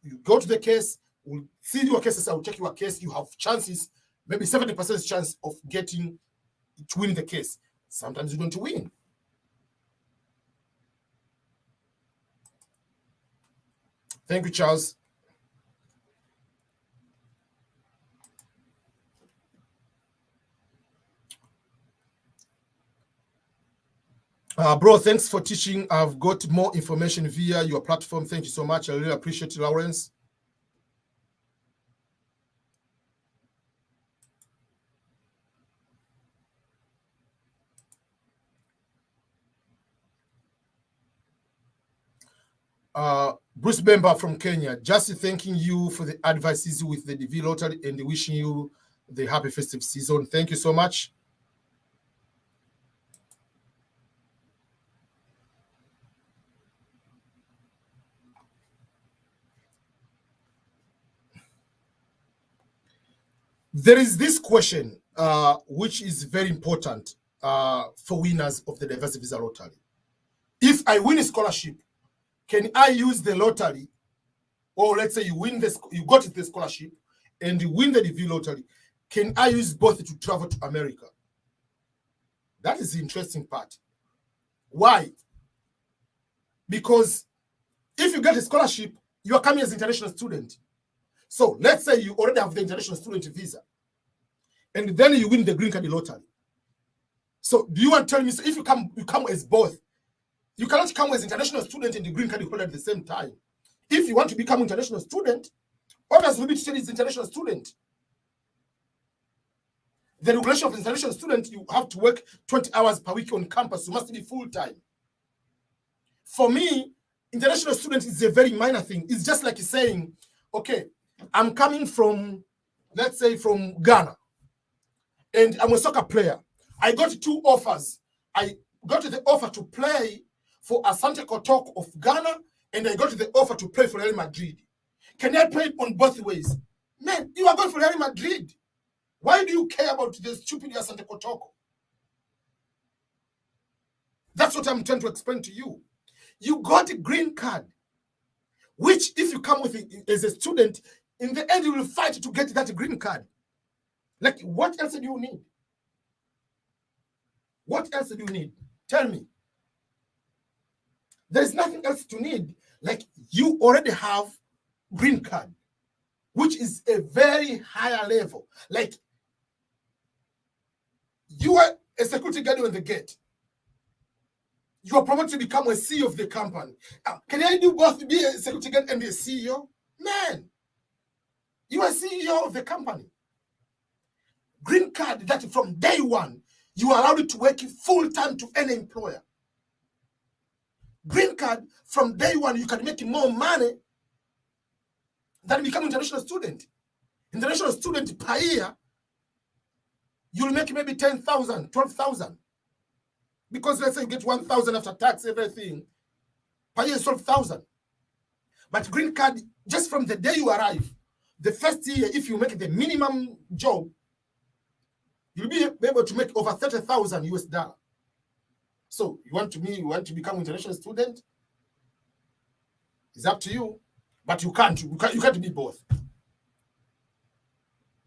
You go to the case, we'll see your cases, I'll check your case. You have chances, maybe 70% chance of getting to win the case. Sometimes you don't win. Thank you, Charles. Bro, thanks for teaching. I've got more information via your platform. Thank you so much. I really appreciate it, Lawrence. Bruce Bemba from Kenya, just thanking you for the advices with the DV lottery and wishing you the happy festive season. Thank you so much. There is this question, which is very important for winners of the diversity visa lottery. If I win a scholarship, can I use the lottery? Or let's say you win this, you got the scholarship and you win the DV lottery. Can I use both to travel to America? That is the interesting part. Why? Because if you get a scholarship, you are coming as an international student. So let's say you already have the international student visa, and then you win the green card lottery. So do you want to tell me, so if you come as both? You cannot come as international student and the green card holder at the same time. If you want to become international student, obviously you need to study as international student. The regulation of international student, you have to work 20 hours per week on campus. You must be full-time. For me, international student is a very minor thing. It's just like saying, okay, I'm coming from, let's say, from Ghana, and I'm a soccer player. I got 2 offers. I got the offer to play for Asante Kotoko of Ghana, and I got the offer to play for Real Madrid. Can I play on both ways? Man, you are going for Real Madrid. Why do you care about the stupid Asante Kotoko? That's what I'm trying to explain to you. You got a green card, which if you come with it as a student, in the end you will fight to get that green card. Like, what else do you need? What else do you need? Tell me. There's nothing else to need. Like, you already have green card, which is a very higher level. Like, you are a security guard on the gate. You are promoted to become a CEO of the company. Can I do both, be a security guard and a CEO? Man, you are CEO of the company. Green card that from day one, you are allowed to work full-time to any employer. Green card, from day one, you can make more money than become international student. International student per year, you'll make maybe 10,000, 12,000. Because let's say you get 1,000 after tax, everything, per year is 12,000. But green card, just from the day you arrive, the first year, if you make the minimum job, you'll be able to make over 30,000 US dollar. So you want to become international student? It's up to you, but you can't be both.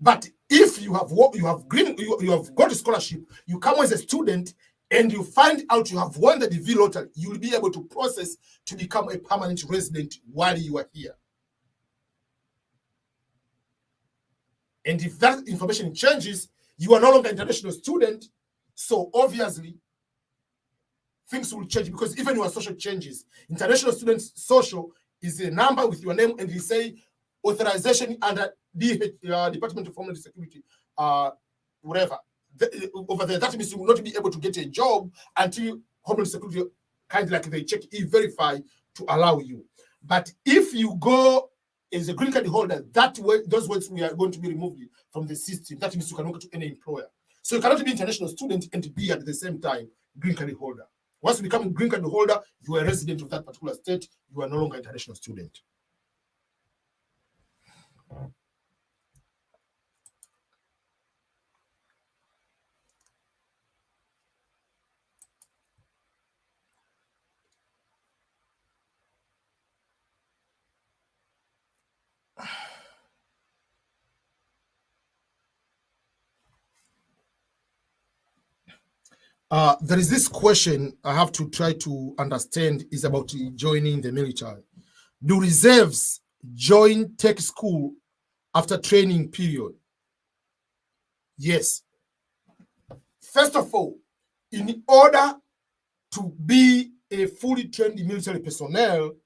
But if you have got a scholarship, you come as a student, and you find out you have won the DV lottery, you will be able to process to become a permanent resident while you are here. And if that information changes, you are no longer an international student. So obviously, things will change because even your social changes. International students social is a number with your name, and you say authorization under Department of Homeland Security, whatever. Over there, that means you will not be able to get a job until Homeland Security kind of like they check, verify to allow you. But if you go as a green card holder, that way, those words we are going to be removed from the system. That means you can work to any employer. So you cannot be international student and be at the same time green card holder. Once you become a green card holder, you are a resident of that particular state. You are no longer an international student. There is this question I have to try to understand is about joining the military. Do reserves join tech school after training period? Yes. First of all, in order to be a fully trained military personnel,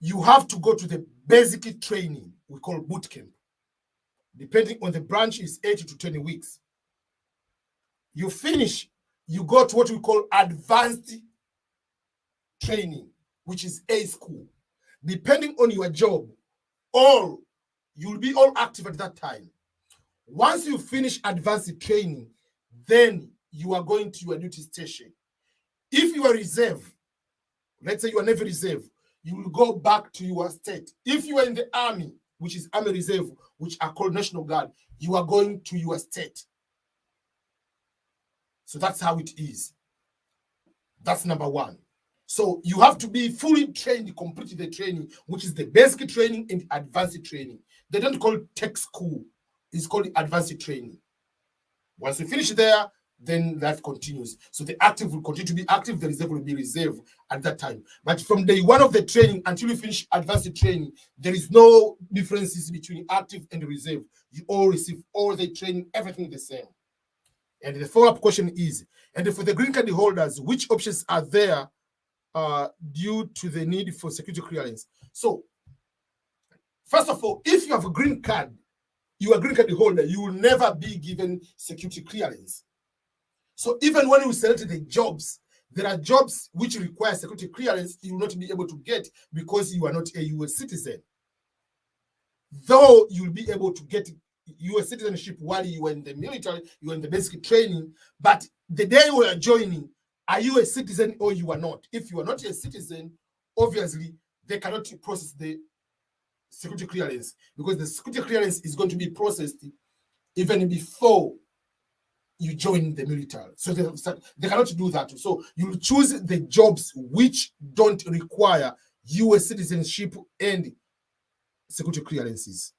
you have to go to the basic training we call boot camp. Depending on the branch, is 8 to 20 weeks. You finish, you go to what we call advanced training, which is A school. Depending on your job, you'll be all active at that time. Once you finish advanced training, then you are going to your duty station. If you are reserve, let's say you are Navy reserve, you will go back to your state. If you are in the Army, which is Army Reserve, which are called National Guard, you are going to your state. So that's how it is. That's number one. So you have to be fully trained, complete the training, which is the basic training and advanced training. They don't call it tech school. It's called advanced training. Once you finish there, then life continues. So the active will continue to be active, the reserve will be reserve at that time. But from day one of the training until you finish advanced training, there is no differences between active and reserve. You all receive all the training, everything the same. And the follow-up question is, and for the green card holders, which options are there due to the need for security clearance? So, first of all, if you have a green card, you are a green card holder, you will never be given security clearance. So even when you select the jobs, there are jobs which require security clearance you will not be able to get because you are not a US citizen. Though you'll be able to get US citizenship while you are in the military, you are in the basic training, but the day you are joining, are you a citizen or you are not? If you are not a citizen, obviously they cannot process the security clearance because the security clearance is going to be processed even before you join the military. So they cannot do that. So you choose the jobs which don't require US citizenship and security clearances.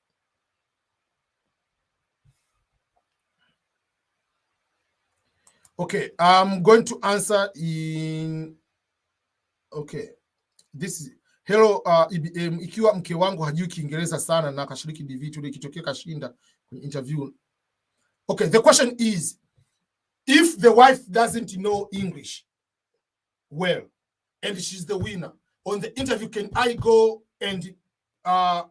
Okay, I'm going to answer in... Okay, this is... Hello, IBM, ikiwa mke wangu hajui Kiingereza sana na kashiriki DV today kitokea kashinda kwenye interview. Okay, the question is, if the wife doesn't know English well and she's the winner on the interview, can I go and to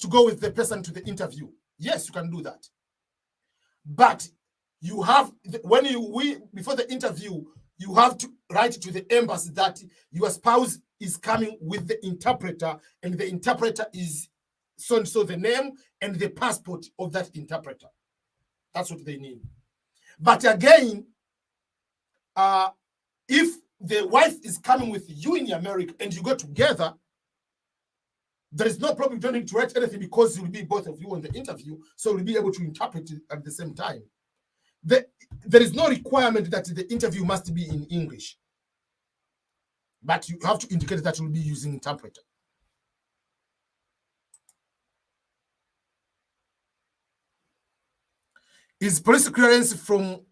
go with the person to the interview? Yes, you can do that. But you have, when before the interview, you have to write to the embassy that your spouse is coming with the interpreter, and the interpreter is so and so, the name and the passport of that interpreter. That's what they need. But again, if the wife is coming with you in America and you go together, there is no problem. You don't need to write anything because you'll be both of you on the interview, so you'll be able to interpret it at the same time. There is no requirement that the interview must be in English, but you have to indicate that you'll be using interpreter. Is police clearance form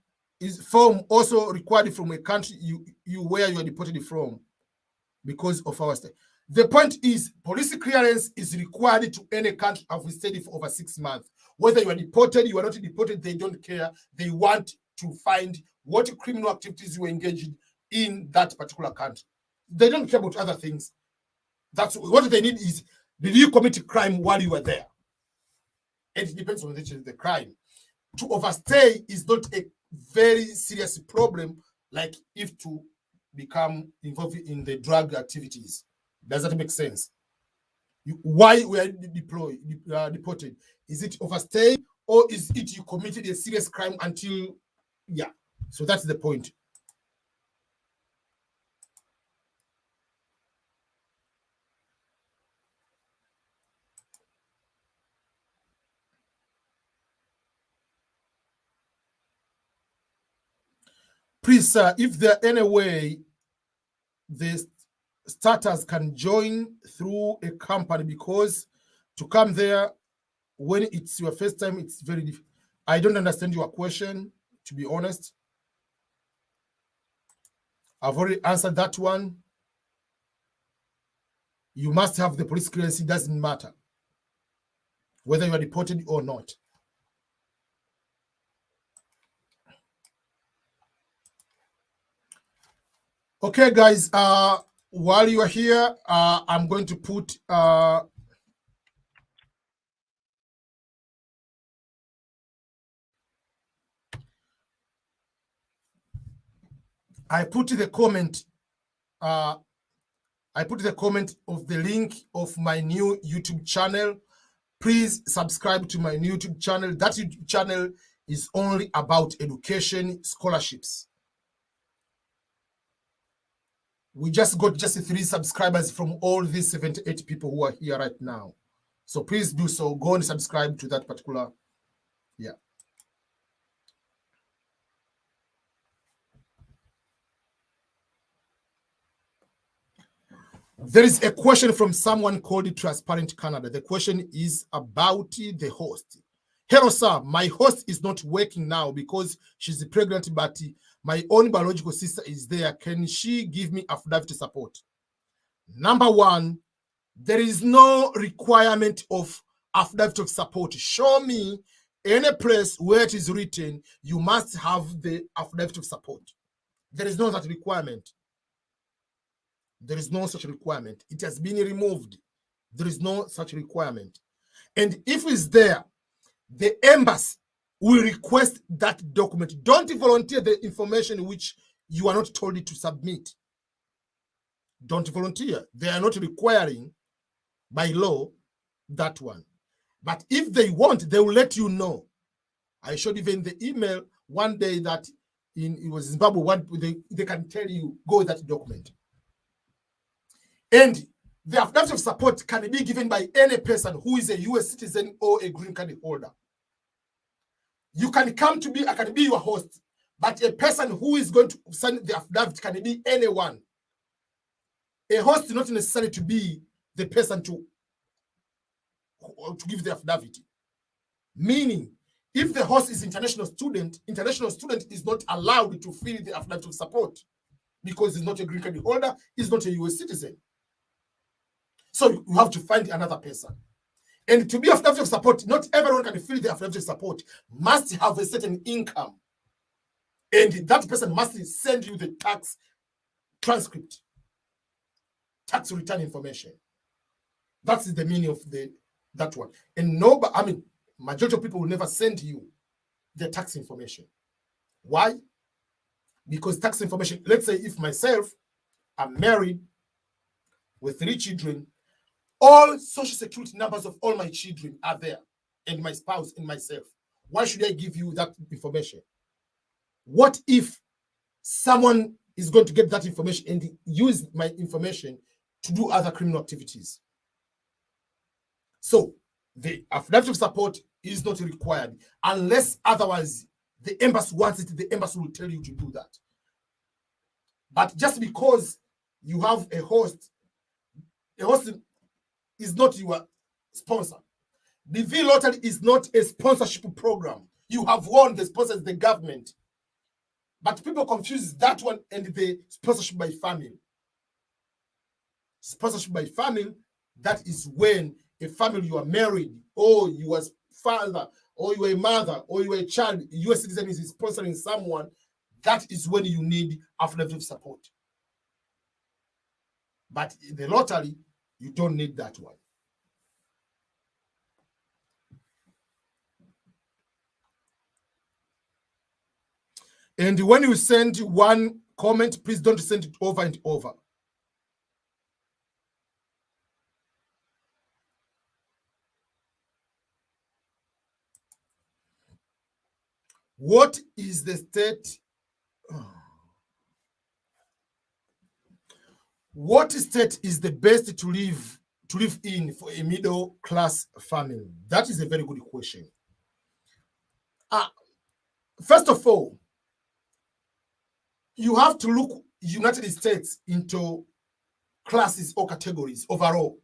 also required from a country you where you are deported from because of our state? The point is, police clearance is required to any country of stayed for over 6 months. Whether you are deported, you are not deported, they don't care. They want to find what criminal activities you engaged in that particular country. They don't care about other things. That's what they need is, did you commit a crime while you were there? And it depends on the crime. To overstay is not a very serious problem, like if to become involved in the drug activities. Does that make sense? Why we are deported? Is it overstay, or is it you committed a serious crime until, yeah. So that's the point. Please, sir, if there any way the starters can join through a company, because to come there when it's your first time, it's very difficult. I don't understand your question, to be honest. I've already answered that one. You must have the police clearance. It doesn't matter whether you are deported or not. Okay, guys, while you are here, I'm going to put I put the comment of the link of my new YouTube channel. Please subscribe to my new YouTube channel. That YouTube channel is only about education, scholarships. We just got just 3 subscribers from all these 78 people who are here right now. So please do so. Go and subscribe to that particular, yeah. There is a question from someone called Transparent Canada. The question is about the host. Hello, sir. My host is not working now because she's pregnant, but my own biological sister is there. Can she give me affidavit support? Number one, there is no requirement of affidavit of support. Show me any place where it is written you must have the affidavit of support. There is no such requirement. There is no such requirement. It has been removed. There is no such requirement. And if it's there, the embassy will request that document. Don't volunteer the information which you are not told to submit. Don't volunteer. They are not requiring by law that one. But if they want, they will let you know. I showed even the email one day that it was Zimbabwe, they can tell you, go with that document. And the affidavit of support can be given by any person who is a US citizen or a green card holder. You can come to be, I can be your host, but a person who is going to sign the affidavit can be anyone. A host is not necessary to be the person to give the affidavit. Meaning, if the host is international student is not allowed to fill the affidavit of support because he's not a green card holder, he's not a US citizen. So you have to find another person. And to be affidavit of support, not everyone can fill the affidavit of support, must have a certain income. And that person must send you the tax transcript, tax return information. That's the meaning of that one. And majority of people will never send you the tax information. Why? Because tax information, let's say if myself, I'm married with 3 children, all social security numbers of all my children are there, and my spouse and myself. Why should I give you that information? What if someone is going to get that information and use my information to do other criminal activities? So the affidavit of support is not required unless otherwise the embassy wants it. The embassy will tell you to do that. But just because you have a host is not your sponsor. The V Lottery is not a sponsorship program. You have won, the sponsor is the government. But people confuse that one and the sponsorship by family. sponsorship by family, that is when a family, you are married, or you are father, or you are a mother, or you are a child, U.S. citizen is sponsoring someone, that is when you need affirmative support. But in the lottery, you don't need that one. And when you send one comment, please don't send it over and over. What is the state? What state is the best to live in for a middle class family? That is a very good question. First of all, you have to look United States into classes or categories overall.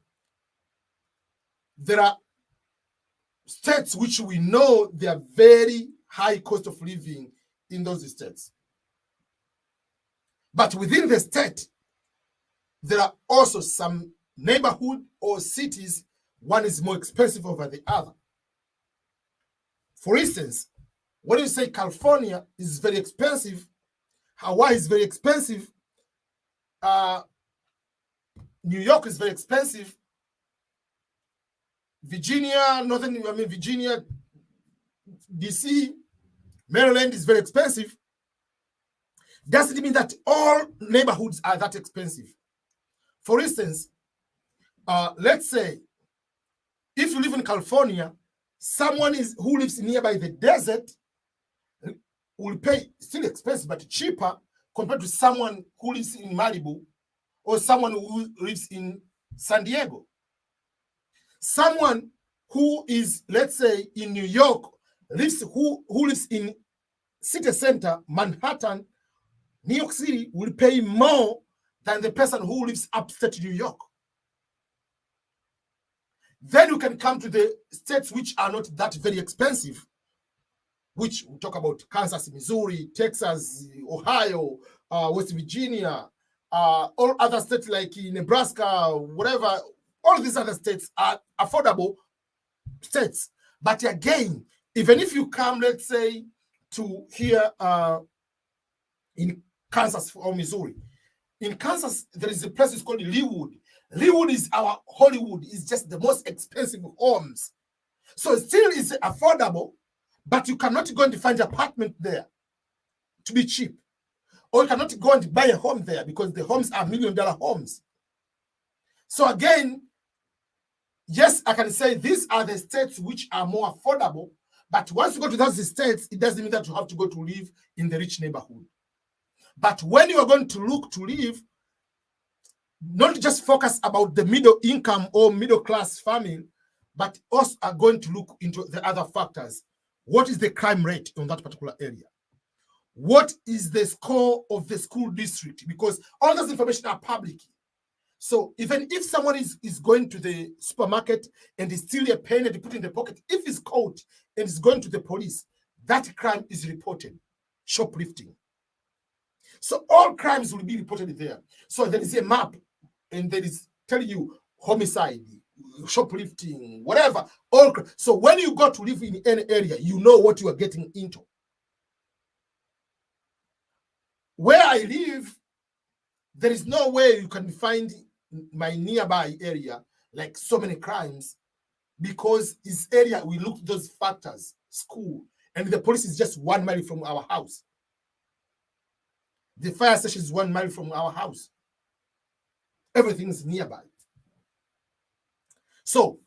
There are states which we know they are very high cost of living in those states. But within the state, there are also some neighborhood or cities, one is more expensive over the other. For instance, when you say California is very expensive, Hawaii is very expensive, New York is very expensive, Virginia, Virginia, DC, Maryland is very expensive, doesn't mean that all neighborhoods are that expensive. For instance, let's say if you live in California, someone who lives nearby the desert will pay still expensive but cheaper compared to someone who lives in Malibu or someone who lives in San Diego. Someone who is, let's say, in New York, who lives in city center, Manhattan, New York City, will pay more than the person who lives upstate New York. Then you can come to the states which are not that very expensive, which we talk about Kansas, Missouri, Texas, Ohio, West Virginia, all other states like Nebraska, whatever. All these other states are affordable states. But again, even if you come, let's say, to here in Kansas or Missouri, in Kansas, there is a place called Leawood. Leawood is our Hollywood. It's just the most expensive homes. So it still is affordable, but you cannot go and find an apartment there to be cheap. Or you cannot go and buy a home there because the homes are $1 million homes. So again, yes, I can say these are the states which are more affordable, but once you go to those states, it doesn't mean that you have to go to live in the rich neighborhood. But when you are going to look to live, not just focus about the middle income or middle class family, but also are going to look into the other factors. What is the crime rate in that particular area? What is the score of the school district? Because all those information are public. So even if someone is going to the supermarket and is stealing a pen and put in the pocket, if he's caught and is going to the police, that crime is reported, shoplifting. So all crimes will be reported there. So there is a map and there is telling you homicide, shoplifting, whatever. So when you go to live in any area, you know what you are getting into. Where I live, there is no way you can find my nearby area like so many crimes, because this area, we look at those factors, school, and the police is just 1 mile from our house. The fire station is 1 mile from our house. Everything is nearby. So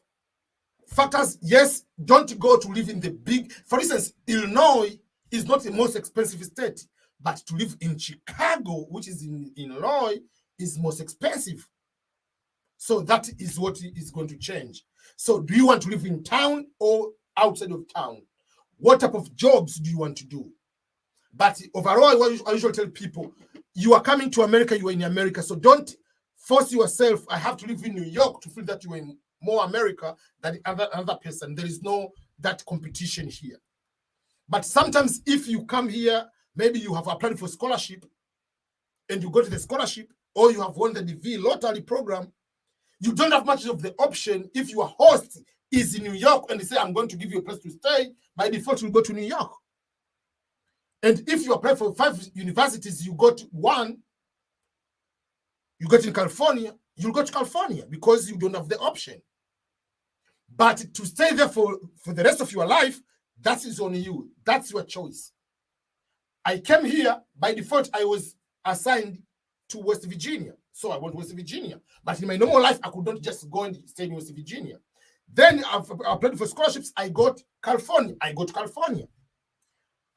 factors, yes, don't go to live in the big, for instance, Illinois is not the most expensive state, but to live in Chicago, which is in Illinois, is most expensive. So that is what is going to change. So do you want to live in town or outside of town? What type of jobs do you want to do? But overall, I usually tell people, you are coming to America, you are in America. So don't force yourself, I have to live in New York to feel that you are in more America than another person. There is no that competition here. But sometimes if you come here, maybe you have applied for scholarship and you go to the scholarship, or you have won the DV lottery program, You don't have much of the option. If your host is in New York and they say, I'm going to give you a place to stay, by default, you'll go to New York. And if you apply for 5 universities, you got 1, you got in California, you'll go to California because you don't have the option. But to stay there for the rest of your life, that is on you. That's your choice. I came here, by default, I was assigned to West Virginia. So I went to West Virginia. But in my normal life, I could not just go and stay in West Virginia. Then I applied for scholarships. I got California. I go to California.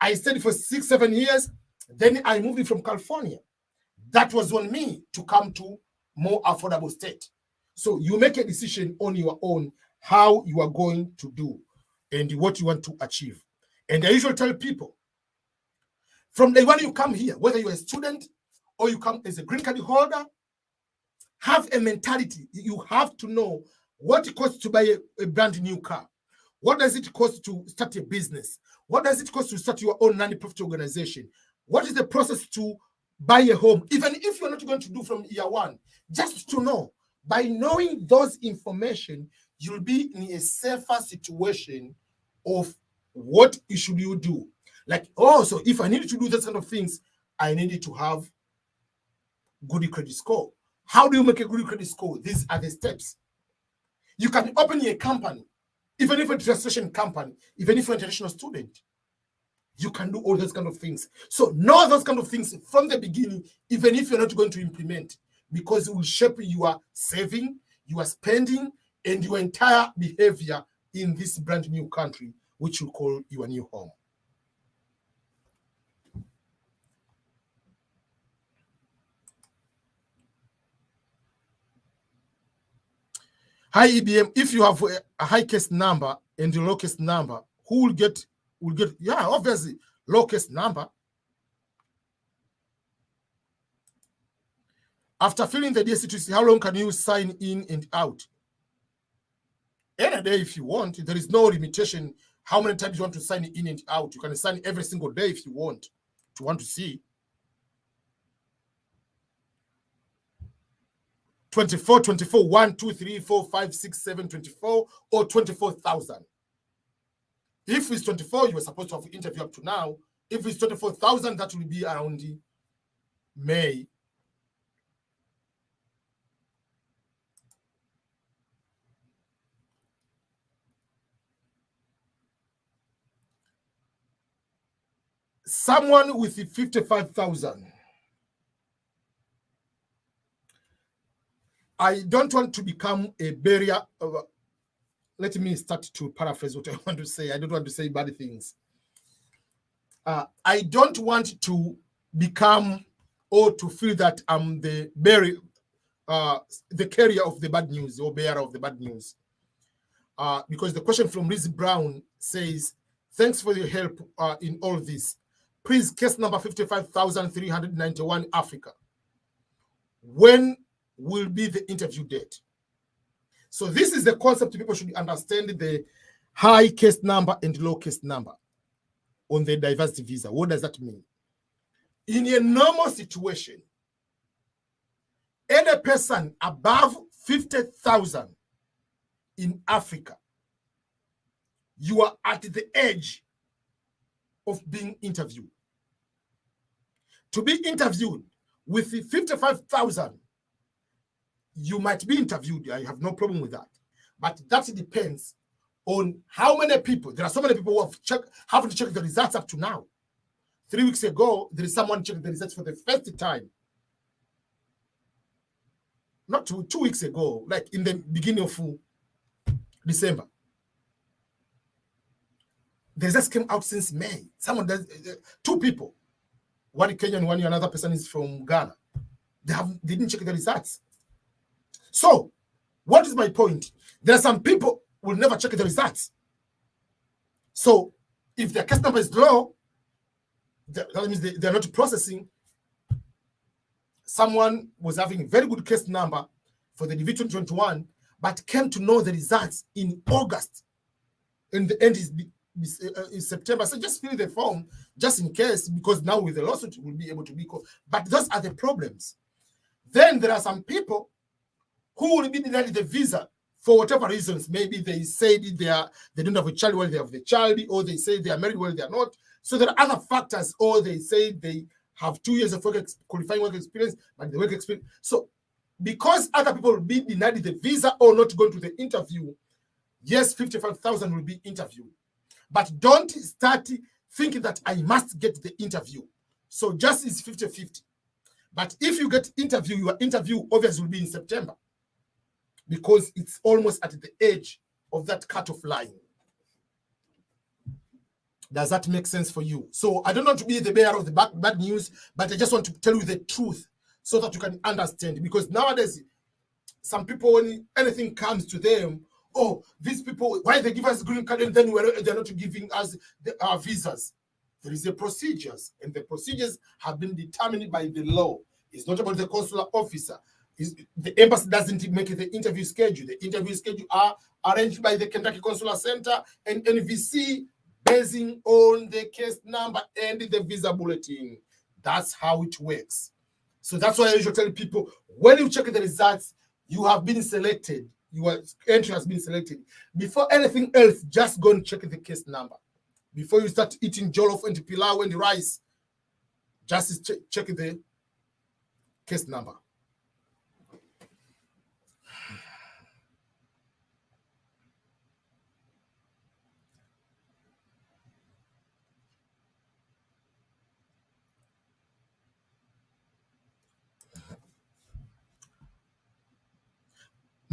I stayed for 6-7 years. Then I moved from California. That was on me to come to more affordable state. So you make a decision on your own how you are going to do and what you want to achieve. And I usually tell people, from the one you come here, whether you're a student or you come as a green card holder, have a mentality. You have to know what it costs to buy a brand new car. What does it cost to start a business? What does it cost to start your own non-profit organization? What is the process to buy a home? Even if you're not going to do from year 1, just to know. By knowing those information, you'll be in a safer situation of what should you do. Like, oh, so if I need to do those kind of things, I needed to have good credit score. How do you make a good credit score? These are the steps. You can open a company, even if it's a registration company, even if you're an international student. You can do all those kind of things. So know those kind of things from the beginning, even if you're not going to implement, because it will shape your saving, your spending, and your entire behavior in this brand new country, which you call your new home. Hi EBM, if you have a high case number and the low case number, who will get yeah, obviously low case number. After filling the DSC, how long can you sign in and out? Any day if you want. There is no limitation how many times you want to sign in and out. You can sign every single day if you want to see. 24, 1, 2, 3, 4, 5, 6, 7, 24, or 24,000. If it's 24, you were supposed to have an interview up to now. If it's 24,000, that will be around May. Someone with 55,000. I don't want to become a barrier. Let me start to paraphrase what I want to say. I don't want to say bad things. I don't want to become or to feel that I'm the carrier of the bad news or bearer of the bad news. Because the question from Liz Brown says, thanks for your help in all this. Please, case number 55,391, Africa. When will be the interview date? So this is the concept people should understand, the high case number and low case number on the diversity visa. What does that mean? In a normal situation, any person above 50,000 in Africa, you are at the edge of being interviewed. To be interviewed with 55,000, you might be interviewed. I have no problem with that. But that depends on how many people. There are so many people who haven't checked the results up to now. 3 weeks ago, there is someone checking the results for the first time. Not 2 weeks ago, like in the beginning of December. The results came out since May. Someone does 2 people. One Kenyan, one another person is from Ghana. They didn't check the results. So, what is my point? There are some people who will never check the results. So, if their case number is low, that means they're not processing. Someone was having a very good case number for the Division 21, but came to know the results in August. And the end is September. So just fill the form just in case, because now with the lawsuit, we'll be able to be called. But those are the problems. Then there are some people who will be denied the visa for whatever reasons. Maybe they said they don't have a child while they have the child, or they say they are married while they are not. So there are other factors, or they say they have 2 years of qualifying work experience, but the work experience. So because other people will be denied the visa or not going to the interview, yes, 55,000 will be interviewed. But don't start thinking that I must get the interview. So just is 50-50. But if you get interview, your interview obviously will be in September, because it's almost at the edge of that cutoff line. Does that make sense for you? So I don't want to be the bearer of the bad news, but I just want to tell you the truth so that you can understand. Because nowadays, some people, when anything comes to them, oh, these people, why they give us green card and then they're not giving us our visas? There is a procedures, and the procedures have been determined by the law. It's not about the consular officer. The embassy doesn't make the interview schedule. The interview schedule are arranged by the Kentucky Consular Center and NVC, basing on the case number and the visa bulletin. That's how it works. So that's why I usually tell people, when you check the results, you have been selected. Your entry has been selected. Before anything else, just go and check the case number. Before you start eating jollof and pilau and rice, just check the case number.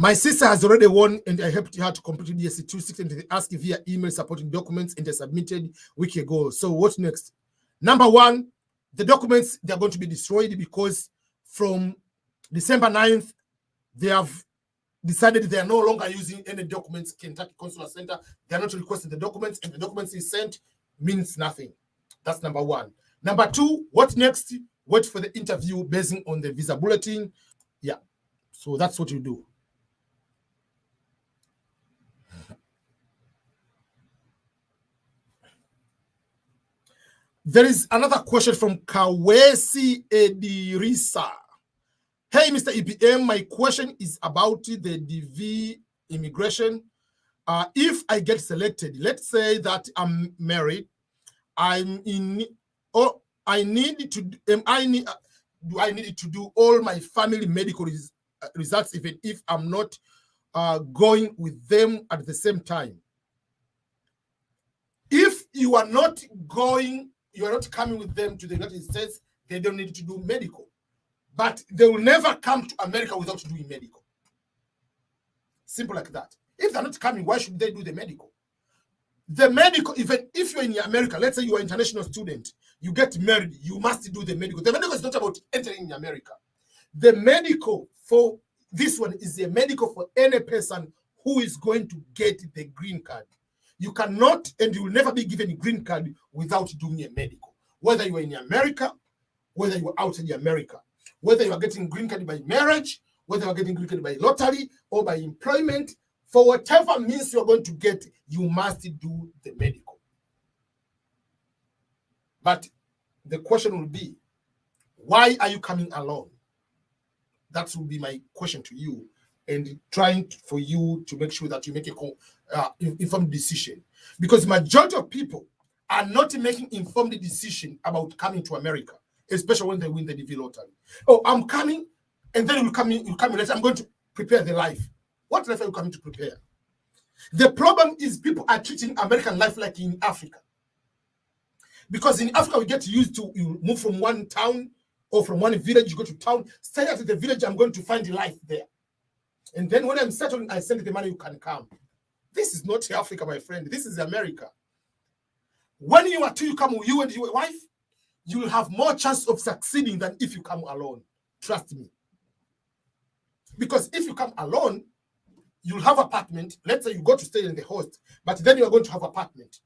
My sister has already won, and I helped her to complete the DSC-26, and they asked via email supporting documents, and they submitted a week ago. So what's next? Number one, the documents, they're going to be destroyed, because from December 9th, they have decided they are no longer using any documents. Kentucky Consular Center, they are not requesting the documents, and the documents is sent means nothing. That's number one. Number two, what next? Wait for the interview basing on the visa bulletin. Yeah, so that's what you do. There is another question from Kawesi Edirisa. Hey, Mr. EPM, my question is about the DV immigration. If I get selected, let's say that I'm married, do I need to do all my family medical results, even if I'm not going with them at the same time? If you are not going, you are not coming with them to the United States, they don't need to do medical. But they will never come to America without doing medical. Simple like that. If they're not coming, why should they do the medical? The medical, even if you're in America, let's say you are an international student, you get married, you must do the medical. The medical is not about entering in America. The medical for this one is a medical for any person who is going to get the green card. You cannot, and you will never be given a green card without doing a medical. Whether you are in America, whether you are outside America, whether you are getting green card by marriage, whether you are getting green card by lottery or by employment, for whatever means you are going to get, you must do the medical. But the question will be, why are you coming alone? That will be my question to you, and trying for you to make sure that you make a informed decision. Because majority of people are not making informed decision about coming to America, especially when they win the DV lottery. Oh, I'm coming, and then you'll come later. I'm going to prepare the life. What life are you coming to prepare? The problem is people are treating American life like in Africa. Because in Africa, we get used to, you move from one town or from one village, you go to town, stay at the village, I'm going to find life there. And then when I'm settling, I send the money, you can come. This is not Africa, my friend. This is America. When you are two, you come with you and your wife, you will have more chance of succeeding than if you come alone. Trust me. Because if you come alone, you'll have apartment. Let's say you go to stay in the host, but then you're going to have apartment.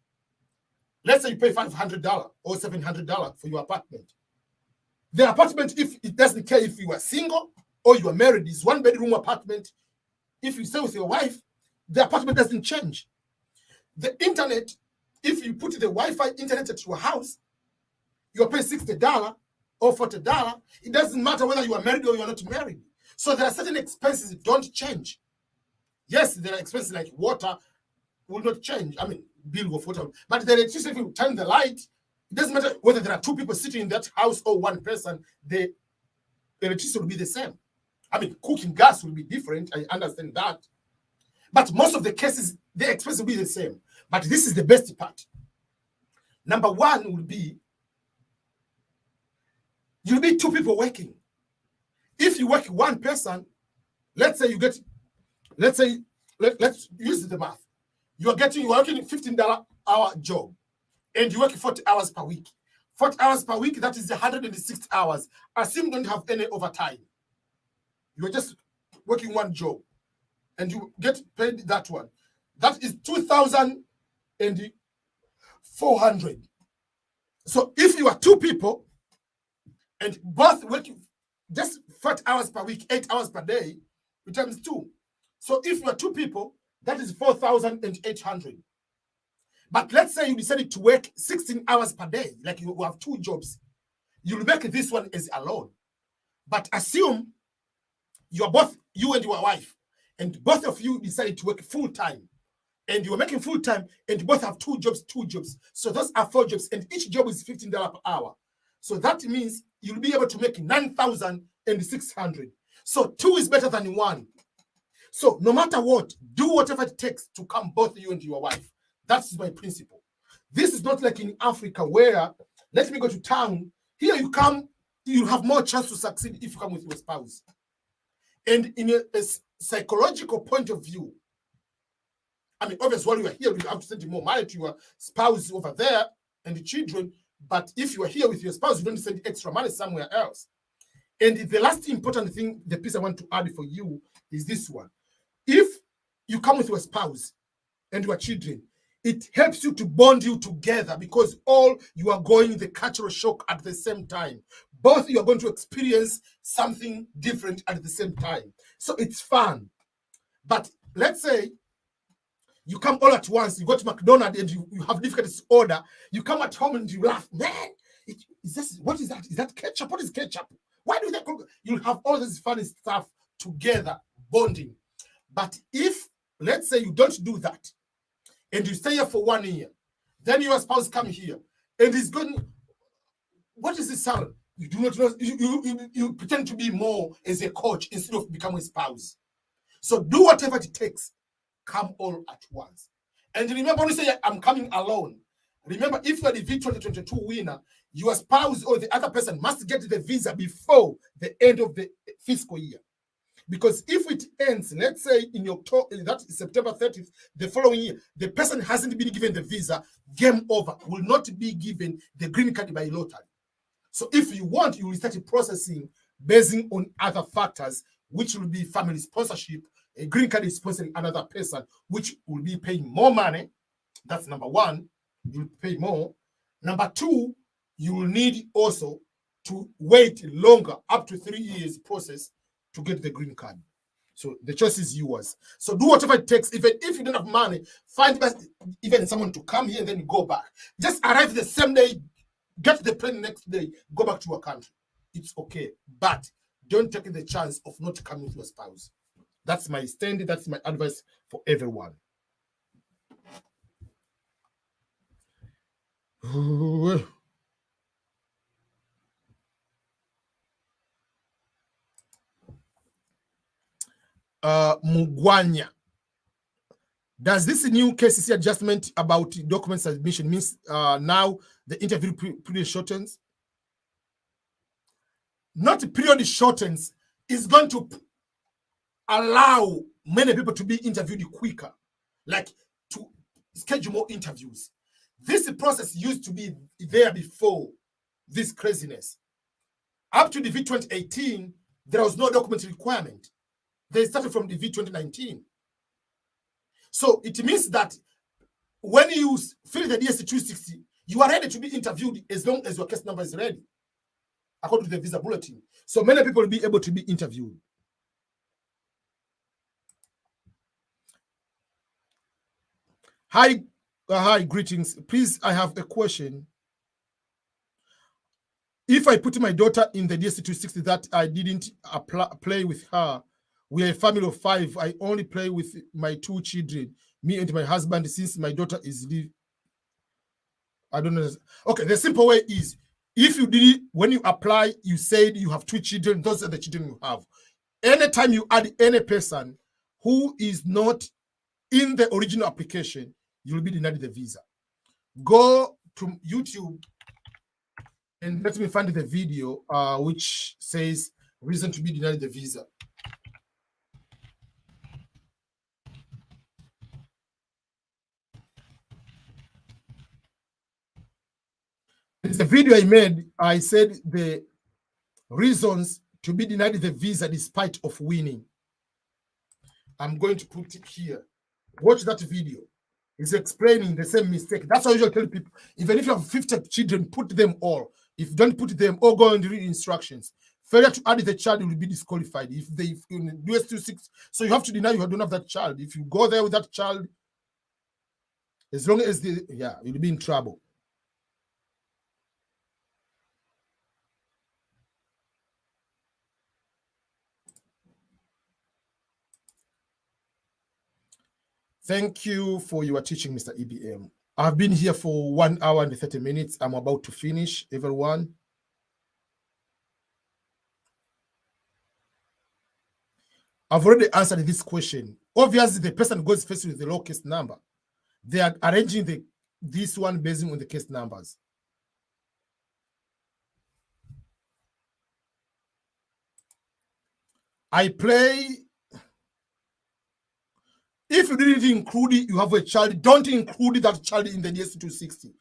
Let's say you pay $500 or $700 for your apartment. The apartment, if it doesn't care if you are single or you are married, is one bedroom apartment. If you stay with your wife, the apartment doesn't change. The internet, if you put the Wi-Fi internet at your house, you pay $60 or $40. It doesn't matter whether you are married or you are not married. So there are certain expenses that don't change. Yes, there are expenses like water will not change. I mean, bill of water. But the electricity, if you turn the light, it doesn't matter whether there are two people sitting in that house or one person, the electricity will be the same. I mean, cooking gas will be different. I understand that. But most of the cases, the expense will be the same. But this is the best part. Number one will be, you'll be two people working. If you work one person, let's say you get, let's use the math. You're working a $15 hour job and you work 40 hours per week. 40 hours per week, that is 106 hours. Assume you don't have any overtime. You're just working one job and you get paid that one. That is 2,400. So if you are two people and both working just 40 hours per week, 8 hours per day, you times two. So if you are two people, that is 4,800. But let's say you decided to work 16 hours per day, like you have two jobs. You'll make this one as alone. But assume you are both, you and your wife, and both of you decided to work full time. And you are making full time, and you both have two jobs. So those are 4 jobs, and each job is $15 per hour. So that means you'll be able to make 9,600. So 2 is better than 1. So no matter what, do whatever it takes to come both you and your wife. That's my principle. This is not like in Africa where, let me go to town. Here you come, you have more chance to succeed if you come with your spouse. And in a psychological point of view, I mean, obviously, while you are here, you have to send more money to your spouse over there and the children. But if you are here with your spouse, you don't send extra money somewhere else. And the last important thing, the piece I want to add for you is this one. If you come with your spouse and your children, it helps you to bond you together because all you are going the cultural shock at the same time. Both you are going to experience something different at the same time. So it's fun. But let's say you come all at once, you go to McDonald's and you have difficulty to order. You come at home and you laugh. Man, what is that? Is that ketchup? What is ketchup? Why do they cook? You'll have all this funny stuff together, bonding. But if, let's say, you don't do that, and you stay here for 1 year, then your spouse come here, and he's going, what is this sound? You do not know, you pretend to be more as a coach instead of becoming a spouse. So do whatever it takes. Come all at once. And remember, when you say, I'm coming alone, remember, if you are the V2022 winner, your spouse or the other person must get the visa before the end of the fiscal year. Because if it ends, let's say in October, that is September 30th, the following year, the person hasn't been given the visa, game over, will not be given the green card by lottery. So if you want, you will start processing based on other factors, which will be family sponsorship. A green card is sponsoring another person, which will be paying more money. That's number one. You'll pay more. Number two, you will need also to wait longer, up to 3 years process to get the green card. So the choice is yours. So do whatever it takes. Even if you don't have money, find even someone to come here and then you go back. Just arrive the same day, get the plane the next day, go back to your country. It's okay. But don't take the chance of not coming with your spouse. That's my stand. That's my advice for everyone. Mugwanya. Does this new KCC adjustment about document submission means now the interview period shortens? Not period shortens, is going to allow many people to be interviewed quicker, like to schedule more interviews. This process used to be there before this craziness. Up to the V2018, there was no document requirement. They started from the V2019. So it means that when you fill the DSC 260, you are ready to be interviewed as long as your case number is ready, according to the visa bulletin. So many people will be able to be interviewed. Hi, greetings. Please, I have a question. if I put my daughter in the DS260 that I didn't play with her, we are a family of 5. I only play with my 2 children, me and my husband, since my daughter is I don't know. Okay, the simple way is, if you did it, when you apply, you said you have 2 children, those are the children you have. Anytime you add any person who is not in the original application, you'll be denied the visa. Go to YouTube and let me find the video which says reason to be denied the visa. It's a video I made. I said the reasons to be denied the visa despite of winning. I'm going to put it here. Watch that video. It's explaining the same mistake. That's why I usually tell people, even if you have 50 children, put them all. If you don't put them all, go and read instructions. Failure to add the child will be disqualified. If they do US26, so you have to deny you don't have that child. If you go there with that child, as long as you'll be in trouble. Thank you for your teaching, Mr. EBM. I've been here for 1 hour and 30 minutes. I'm about to finish, everyone. I've already answered this question. Obviously, the person goes first with the low case number. They are arranging this one based on the case numbers. I play. If you didn't include it, you have a child, don't include that child in the DS260.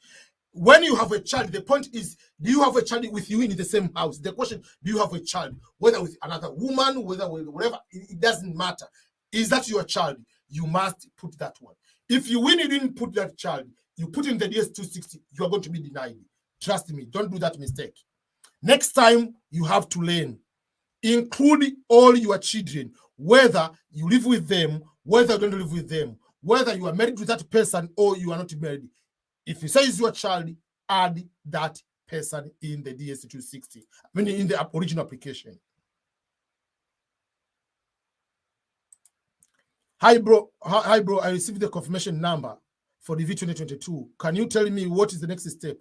When you have a child, the point is, do you have a child with you in the same house? The question, do you have a child, whether with another woman, whether with whatever, it doesn't matter. Is that your child? You must put that one. If you win, you didn't put that child, you put in the DS260, you are going to be denied. Trust me, don't do that mistake. Next time, you have to learn. Include all your children, whether you live with them, whether you don't live with them, whether you are married to that person or you are not married. If you say it's your child, add that person in the DS260. I mean, in the original application. Hi, bro. Hi, bro. I received the confirmation number for the V2022. Can you tell me what is the next step?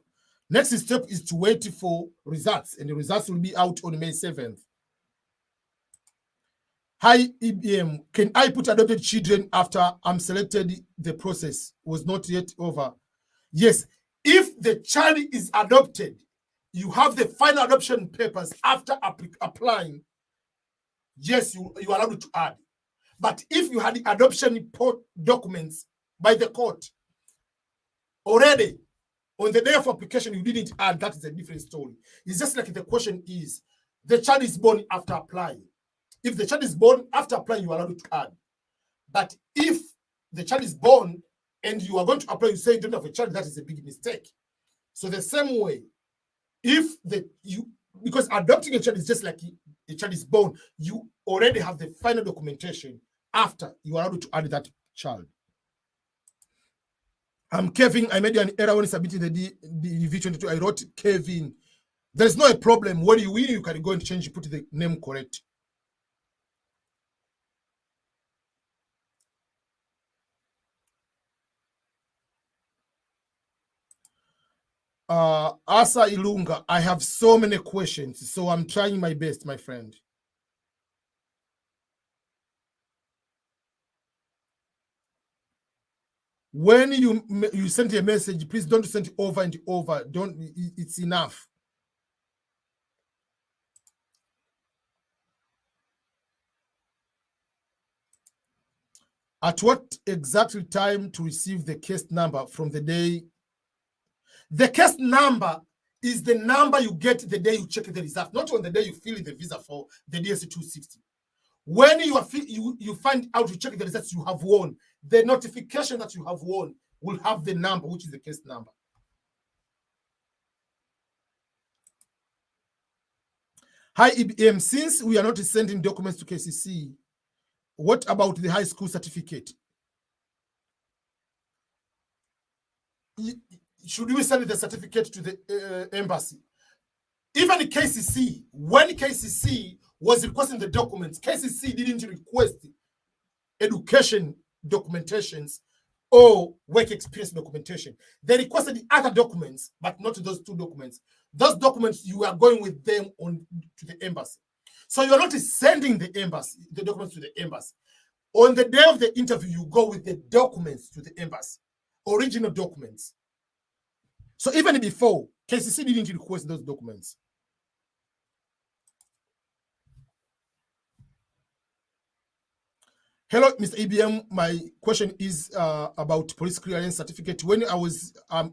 Next step is to wait for results, and the results will be out on May 7th. Hi, EBM. Can I put adopted children after I'm selected? The process was not yet over. Yes. If the child is adopted, you have the final adoption papers after applying. Yes, you are allowed to add. But if you had the adoption documents by the court already on the day of application, you didn't add, that is a different story. It's just like the question is, the child is born after applying. If the child is born after applying, you are allowed to add. But if the child is born and you are going to apply, you say you don't have a child, that is a big mistake. So the same way, because adopting a child is just like a child is born, you already have the final documentation after you are allowed to add that child. Kevin, I made an error when submitting the V22. I wrote Kevin. There's no problem. When you win, you can go and change, put the name correct. Asa Ilunga, I have so many questions, so I'm trying my best, my friend. When you send a message, please don't send it over and over. It's enough. At what exactly time to receive the case number from the day? The case number is the number you get the day you check the result, not on the day you fill the visa for the DS260. When you find out, you check the results, you have won. The notification that you have won will have the number, which is the case number. Hi, EBM. Since we are not sending documents to KCC, what about the high school certificate? Should we send the certificate to the embassy? Even KCC, when KCC was requesting the documents, KCC didn't request education documentations or work experience documentation. They requested the other documents, but not those two documents. Those documents, you are going with them on to the embassy. So you're not sending the documents to the embassy. On the day of the interview, you go with the documents to the embassy, original documents. So even before, KCC didn't request those documents. Hello, Mr. EBM. My question is about police clearance certificate. When I was, I'm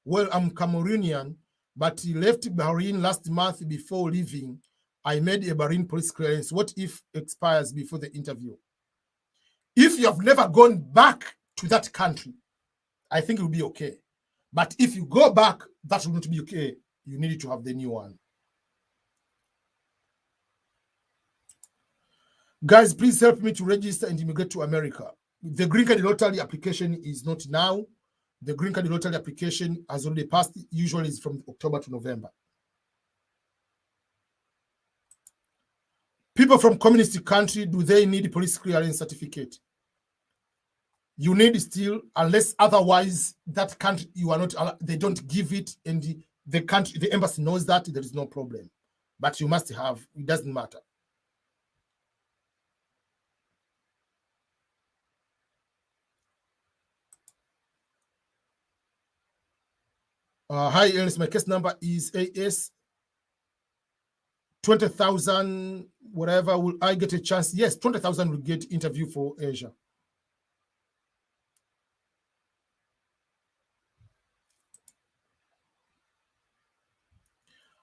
Cameroonian, but he left Bahrain last month. Before leaving, I made a Bahrain police clearance. What if expires before the interview? If you have never gone back to that country, I think it will be okay. But if you go back, that will not be okay. You need to have the new one. Guys, please help me to register and immigrate to America. The green card lottery application is not now. The green card lottery application has already passed. Usually it's from October to November. People from communist country, do they need police clearance certificate? You need still, unless otherwise that country you are not, they don't give it, and the country, the embassy knows that, there is no problem. But you must have, it doesn't matter. Hi, Ernest. My case number is AS 20,000. Whatever, will I get a chance? Yes, 20,000 will get interview for Asia.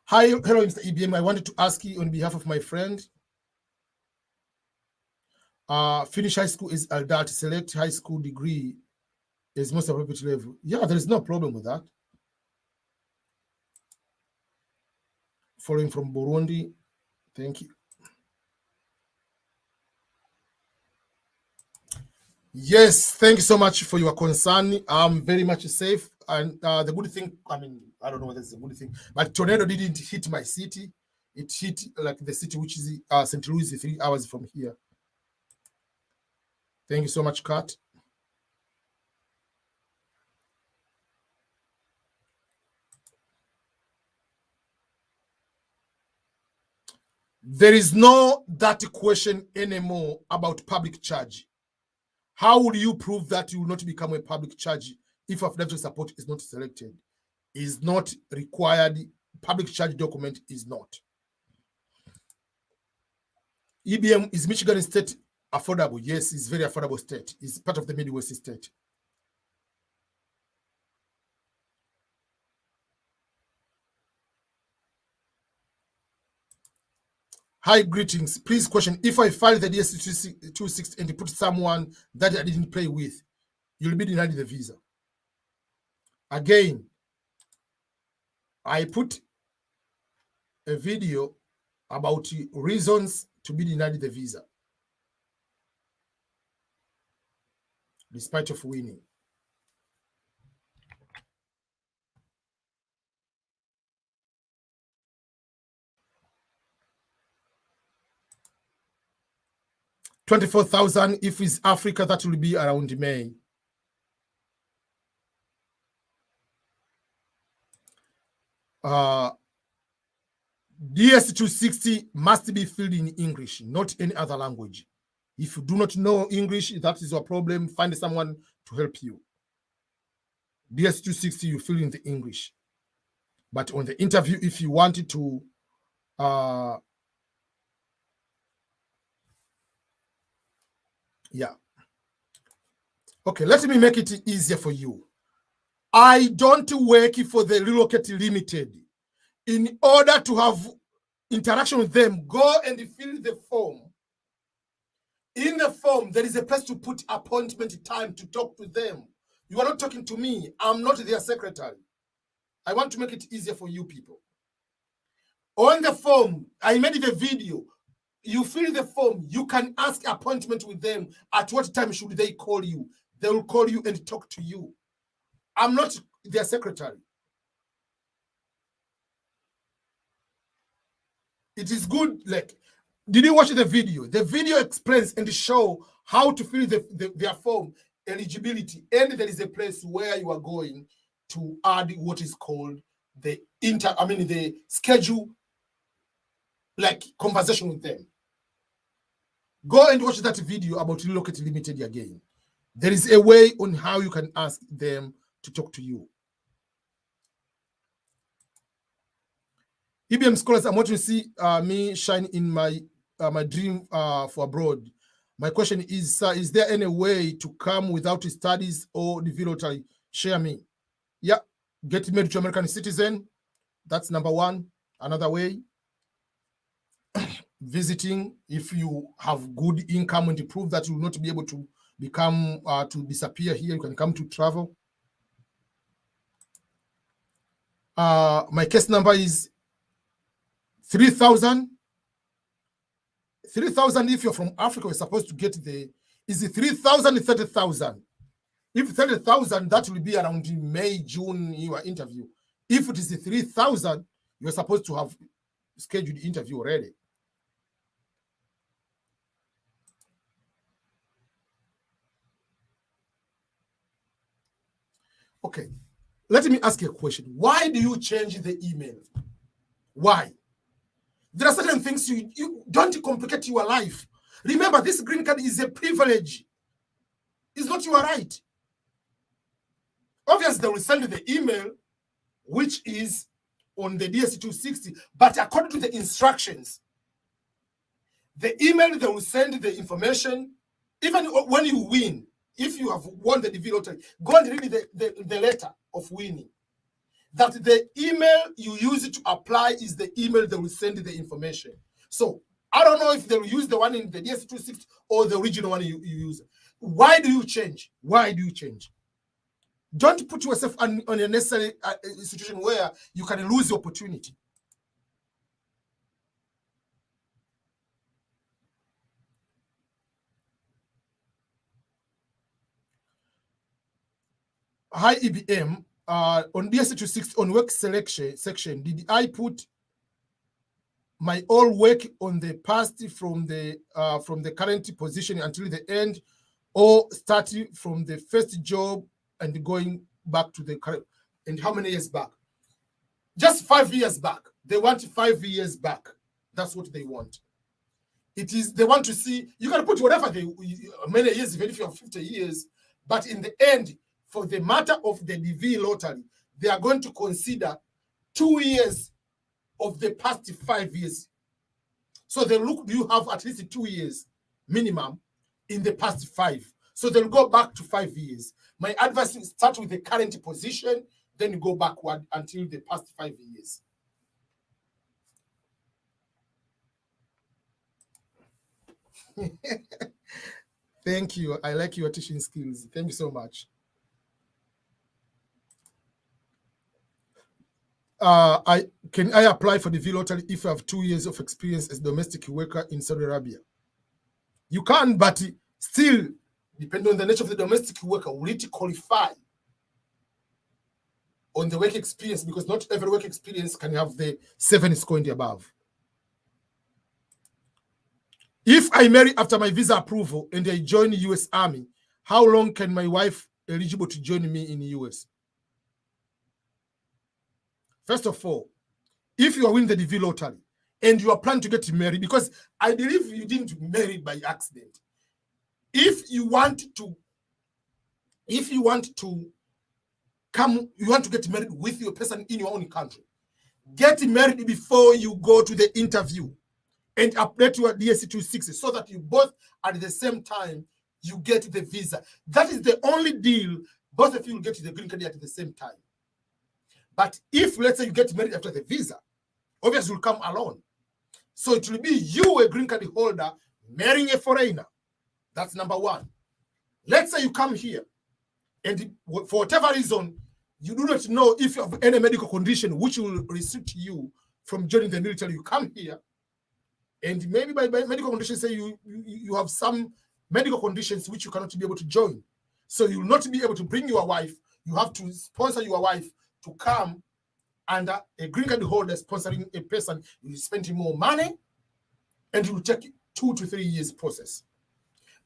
Hi, hello, Mr. EBM. I wanted to ask you on behalf of my friend. Finish high school is adult. Select high school degree is most appropriate level. Yeah, there is no problem with that. Following from Burundi. Thank you. Yes, thank you so much for your concern. I'm very much safe. And the good thing, I mean, I don't know whether it's a good thing, but tornado didn't hit my city. It hit like the city, which is St. Louis, 3 hours from here. Thank you so much, Kat. There is no that question anymore about public charge. How will you prove that you will not become a public charge if affidavit support is not selected? Is not required. Public charge document is not. EBM, is Michigan state affordable? Yes, it's very affordable state. It's part of the Midwest state. Hi, greetings. Please question, if I file the DS-260 and put someone that I didn't play with, you'll be denied the visa. Again, I put a video about reasons to be denied the visa, despite of winning. $24,000. If it's Africa, that will be around May. DS-260 must be filled in English, not any other language. If you do not know English, that is your problem. Find someone to help you. DS-260, you fill in the English. But on the interview, if you wanted to, yeah. Okay, let me make it easier for you. I don't work for the Relocate Limited. In order to have interaction with them, go and fill the form. In the form, there is a place to put appointment time to talk to them. You are not talking to me. I'm not their secretary. I want to make it easier for you people. On the form, I made the video. You fill the form. You can ask appointment with them. At what time should they call you? They will call you and talk to you. I'm not their secretary. it is good. Like, did you watch the video? The video explains and show how to fill their form, eligibility, and there is a place where you are going to add what is called the the schedule, like conversation with them. Go and watch that video about Relocate Limited again. There is a way on how you can ask them to talk to you. EBM scholars, I want to see me shine in my dream for abroad. My question is, sir, is there any way to come without studies or the lottery? Share me. Yeah, get married to American citizen. That's number one. Another way, visiting. If you have good income and you prove that you will not be able to become to disappear here, you can come to travel. My case number is 3,000. 3,000 if you're from Africa, you're supposed to get is it 3,000 and 30,000? If 30,000, that will be around May, June, your interview. If it is 3,000, you're supposed to have scheduled interview already. Okay, let me ask you a question. Why do you change the email? Why? There are certain things you don't complicate your life. Remember, this green card is a privilege. It's not your right. Obviously, they will send you the email, which is on the DS260, but according to the instructions, the email, they will send the information. Even when you win, if you have won the DV lottery, go and read the letter of winning. That the email you use to apply is the email they will send the information. So I don't know if they will use the one in the DS260 or the original one you use. Why do you change? Why do you change? Don't put yourself on a necessary situation where you can lose the opportunity. Hi, EBM. On DS260 on work selection section, did I put my all work on the past from the current position until the end, or starting from the first job and going back to the current? And how many years back? Just 5 years back. They want 5 years back. That's what they want. It is, they want to see, you can put whatever many years, even if you have 50 years, but in the end, for the matter of the DV lottery, they are going to consider 2 years of the past 5 years. So they look, do you have at least 2 years minimum in the past 5? So they'll go back to 5 years. My advice is start with the current position, then you go backward until the past 5 years. Thank you. I like your teaching skills. Thank you so much. Can I apply for the V lottery if I have 2 years of experience as a domestic worker in Saudi Arabia? You can, but still, depending on the nature of the domestic worker, will it qualify on the work experience? Because not every work experience can have the 7 score and above. If I marry after my visa approval and I join the U.S. Army, how long can my wife eligible to join me in the U.S.? First of all, if you are winning the DV lottery and you are planning to get married, because I believe you didn't marry by accident. If you want to come, you want to get married with your person in your own country, get married before you go to the interview and update your DS260 so that you both at the same time you get the visa. That is the only deal. Both of you will get the green card at the same time. But if, let's say, you get married after the visa, obviously you'll come alone. So it will be you, a green card holder, marrying a foreigner. That's number one. Let's say you come here, and for whatever reason, you do not know if you have any medical condition which will restrict you from joining the military. You come here, and maybe by medical conditions, say you have some medical conditions which you cannot be able to join. So you will not be able to bring your wife. You have to sponsor your wife to come under a green card holder sponsoring a person, you spend more money and it will take 2 to 3 years process.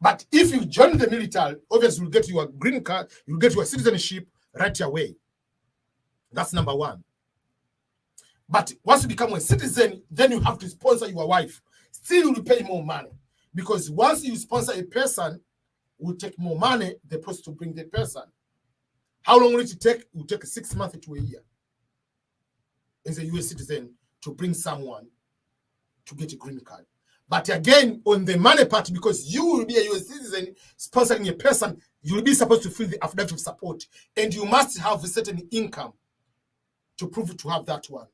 But if you join the military, obviously you'll get your green card, you'll get your citizenship right away. That's number one. But once you become a citizen, then you have to sponsor your wife. Still, you'll pay more money. Because once you sponsor a person, it will take more money, the process to bring the person. How long will it take? It will take 6 months to a year as a US citizen to bring someone to get a green card. But again, on the money part, because you will be a US citizen sponsoring a person, you will be supposed to fill the affidavit of support. And you must have a certain income to prove to have that one.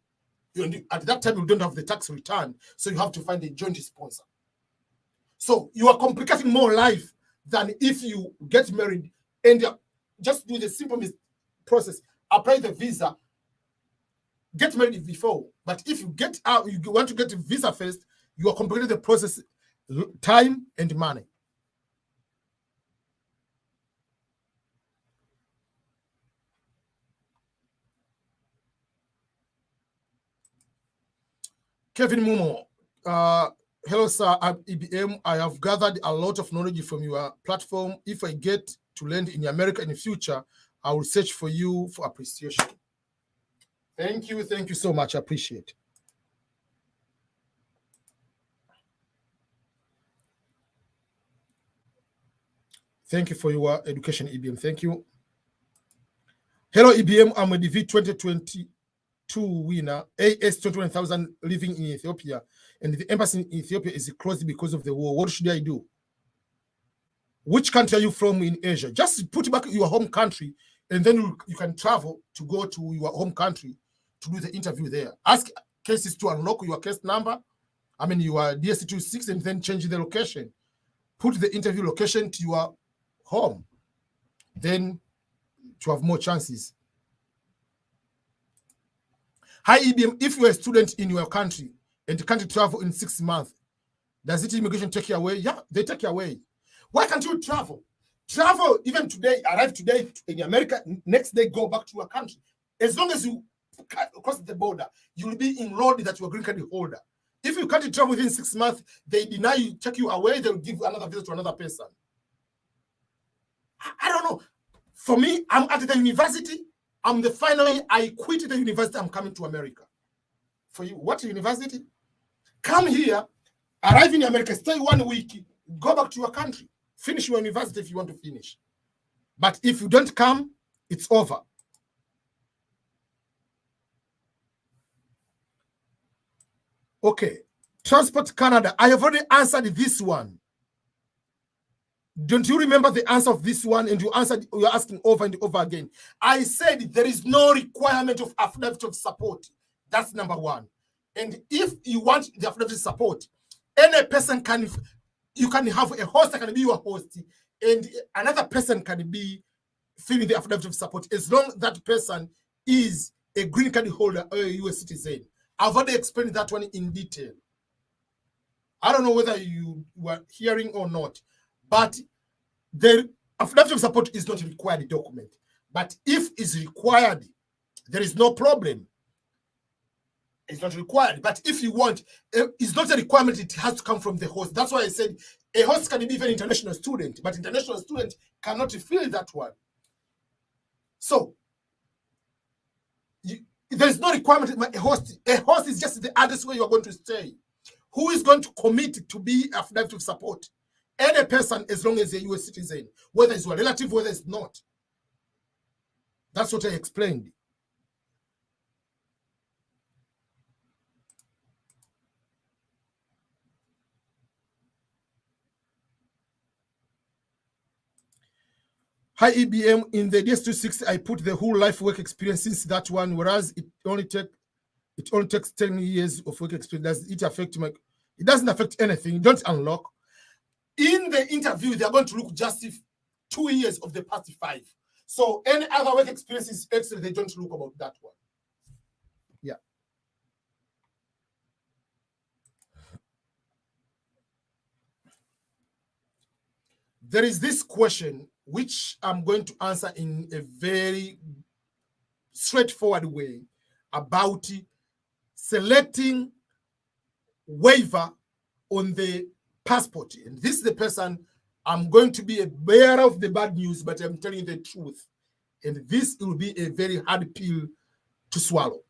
At that time, you don't have the tax return, so you have to find a joint sponsor. So you are complicating more life than if you get married and just do the simple process, apply the visa, get married before. But if you get out, you want to get a visa first, you are complicating the process, time and money. Kevin Mumo, hello sir, I'm EBM. I have gathered a lot of knowledge from your platform. If I get to land in America in the future, I will search for you for appreciation. Thank you so much. I appreciate. Thank you for your education, EBM. Thank you. Hello, EBM. I'm a DV 2022 winner, AS 21,000, living in Ethiopia, and the embassy in Ethiopia is closed because of the war. What should I do? Which country are you from in Asia? Just put back your home country, and then you can travel to go to your home country to do the interview there. Ask cases to unlock your case number, your DSC26, and then change the location. Put the interview location to your home, then to have more chances. Hi, EBM, if you're a student in your country and can't travel in 6 months, does it immigration take you away? Yeah, they take you away. Why can't you travel? Travel even today, arrive today in America, next day go back to your country. As long as you cross the border, you will be enrolled that you are green card holder. If you can't travel within 6 months, they deny you, take you away, they'll give another visa to another person. I don't know. For me, I'm at the university. I'm the final year. I quit the university. I'm coming to America. For you, what university? Come here, arrive in America, stay 1 week, go back to your country, finish your university if you want to finish. But if you don't come, it's over. Okay, Transport Canada. I have already answered this one. Don't you remember the answer of this one? And you're asking over and over again. I said there is no requirement of affidavit of support. That's number one. And if you want the affidavit of support, any person you can have a host that can be your host, and another person can be filling the affidavit of support, as long as that person is a green card holder or a US citizen. I've already explained that one in detail. I don't know whether you were hearing or not, but the affidavit of support is not a required document. But if it's required, there is no problem. It's not required. But if you want, it's not a requirement. It has to come from the host. That's why I said a host can be even an international student, but international student cannot fill that one. So there's no requirement. A host is just the address where you are going to stay. Who is going to commit to be affidavit of support? Any person, as long as they're a US citizen, whether it's your relative, whether it's not. That's what I explained. Hi, EBM. In the DS26, I put the whole life work experience since that one, whereas it only takes 10 years of work experience. Does it affect my? It doesn't affect anything. Don't unlock. In the interview, they're going to look just 2 years of the past 5. So any other work experience is extra. They don't look about that one. Yeah. There is this question, which I'm going to answer in a very straightforward way. about selecting waiver on the passport. And this is the person, I'm going to be a bearer of the bad news, but I'm telling you the truth. And this will be a very hard pill to swallow.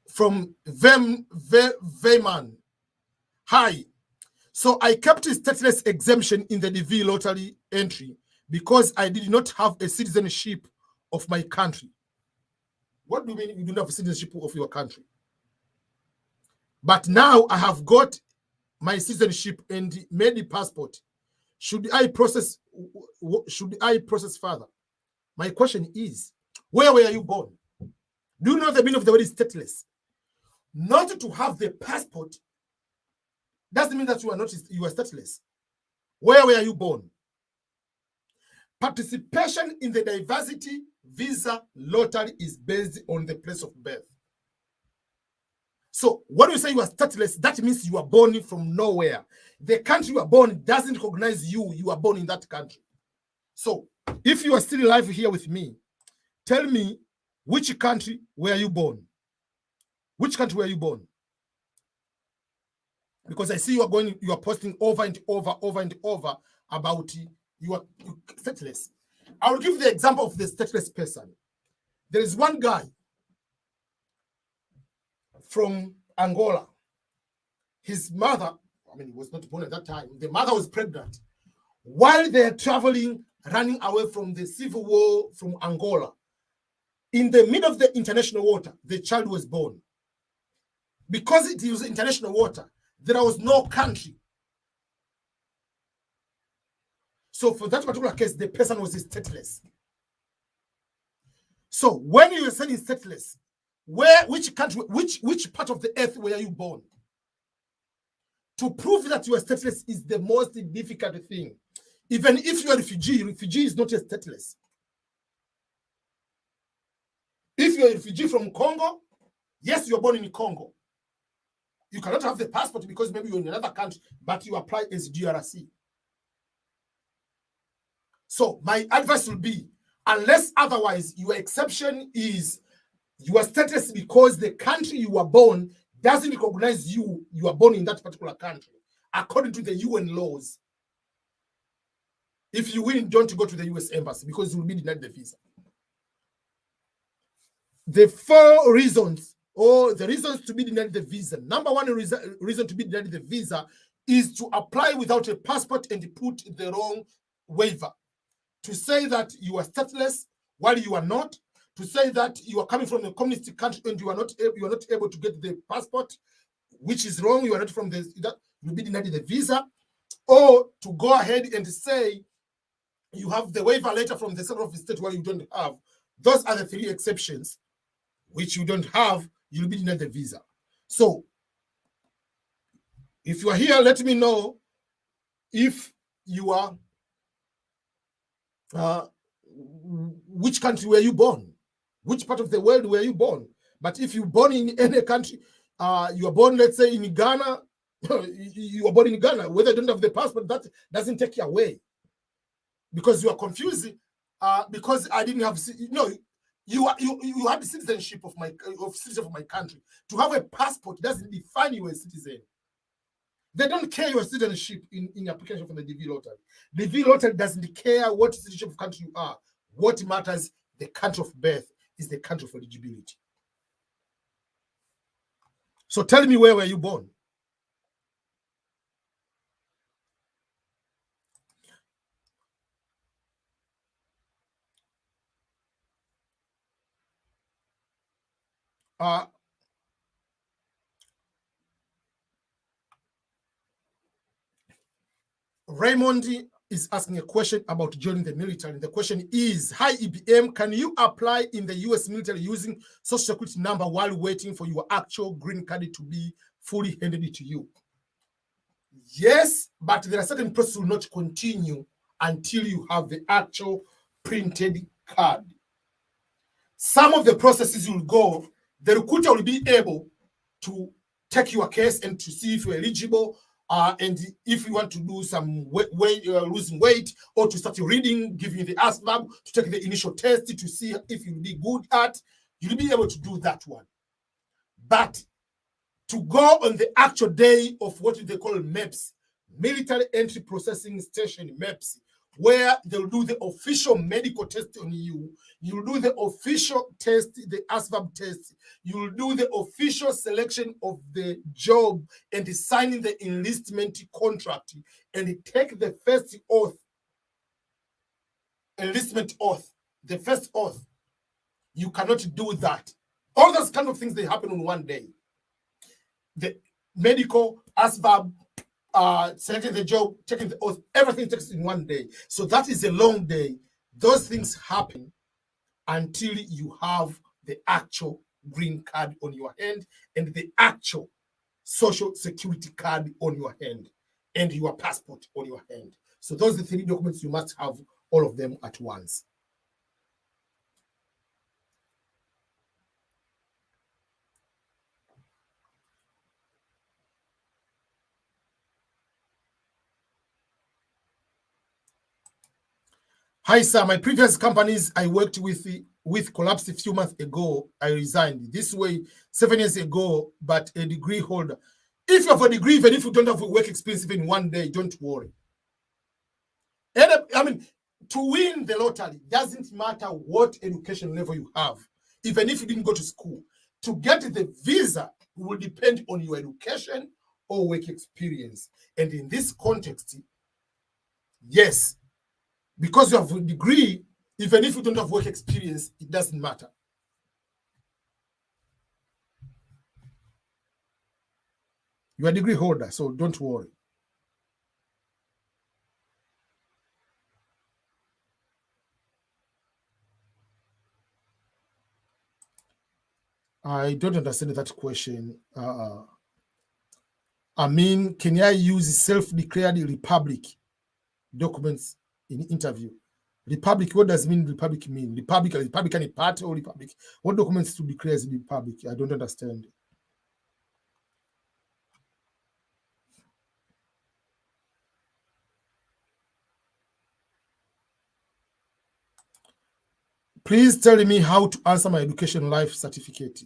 From Veyman. Hi. So I kept a stateless exemption in the DV lottery entry because I did not have a citizenship of my country. What do you mean you don't have a citizenship of your country? But now I have got my citizenship and made the passport. Should I process further? My question is, where were you born? Do you know the meaning of the word stateless? Not to have the passport doesn't mean that you are stateless. Where were you born? Participation in the diversity visa lottery is based on the place of birth. So when you say you are stateless, that means you are born from nowhere. The country you are born doesn't recognize you. You are born in that country. So if you are still alive here with me, tell me, which country were you born? Which country were you born? Because I see you are posting over and over about you are stateless. I will give the example of the stateless person. There is one guy from Angola. His mother, he was not born at that time. The mother was pregnant. While they are traveling, running away from the civil war from Angola, in the middle of the international water, the child was born. Because it was international water, there was no country. So for that particular case, the person was stateless. So when you are saying stateless, which country, which part of the earth were you born? To prove that you are stateless is the most difficult thing. Even if you are a refugee is not a stateless. If you are a refugee from Congo, yes, you are born in Congo. You cannot have the passport because maybe you're in another country, but you apply as DRC. So my advice will be, unless otherwise, your exception is you are stateless because the country you were born doesn't recognize you. You are born in that particular country, according to the UN laws. If you win, don't go to the US embassy because you will be denied the visa. The 4 reasons, or the reasons to be denied the visa. Number 1 reason to be denied the visa is to apply without a passport and put the wrong waiver. To say that you are stateless while you are not. To say that you are coming from a communist country and you are not able to get the passport, which is wrong. You are not from that you will be denied the visa. Or to go ahead and say you have the waiver letter from the Secretary of State where you don't have. Those are the 3 exceptions which you don't have, you'll be denied the visa. So if you are here, let me know if you are, which country were you born? Which part of the world were you born? But if you're born in any country, you are born, let's say, in Ghana, you are born in Ghana, whether you don't have the passport, that doesn't take you away. Because you are confused, because I didn't have, you had the citizenship of my country. To have a passport doesn't define you as a citizen. They don't care your citizenship in application for the DV lottery. The DV lottery doesn't care what citizenship of country you are. What matters, the country of birth is the country of eligibility. So tell me, where were you born? Raymond is asking a question about joining the military. The question is, hi EBM, can you apply in the US military using social security number while waiting for your actual green card to be fully handed to you? Yes, but there are certain processes will not continue until you have the actual printed card. Some of the processes will go, the recruiter will be able to take your case and to see if you're eligible, and if you want to do some losing weight, or to start reading, giving you the ASVAB, to take the initial test to see if you'll be good at, you'll be able to do that one. But to go on the actual day of what they call MEPS, Military Entry Processing Station MEPS, where they'll do the official medical test on you, you'll do the official test, the ASVAB test, you'll do the official selection of the job and signing the enlistment contract, and take the first oath, enlistment oath, the first oath. You cannot do that. All those kind of things, they happen on one day. The medical, ASVAB, selecting the job, taking the oath, everything takes in one day. So that is a long day. Those things happen until you have the actual green card on your hand and the actual social security card on your hand and your passport on your hand. So those are the 3 documents. You must have all of them at once. Hi, sir. My previous companies I worked with collapsed a few months ago. I resigned. This way, 7 years ago, but a degree holder. If you have a degree, even if you don't have a work experience even one day, don't worry. And, I mean, to win the lottery, doesn't matter what education level you have, even if you didn't go to school. To get the visa will depend on your education or work experience. And in this context, yes, because you have a degree, even if you don't have work experience, it doesn't matter. You're a degree holder, so don't worry. I don't understand that question. I mean, can I use self-declared republic documents in interview? Republic, what does republic mean? Republican party or republic? What documents to declare as republic? I don't understand. Please tell me how to answer my education life certificate.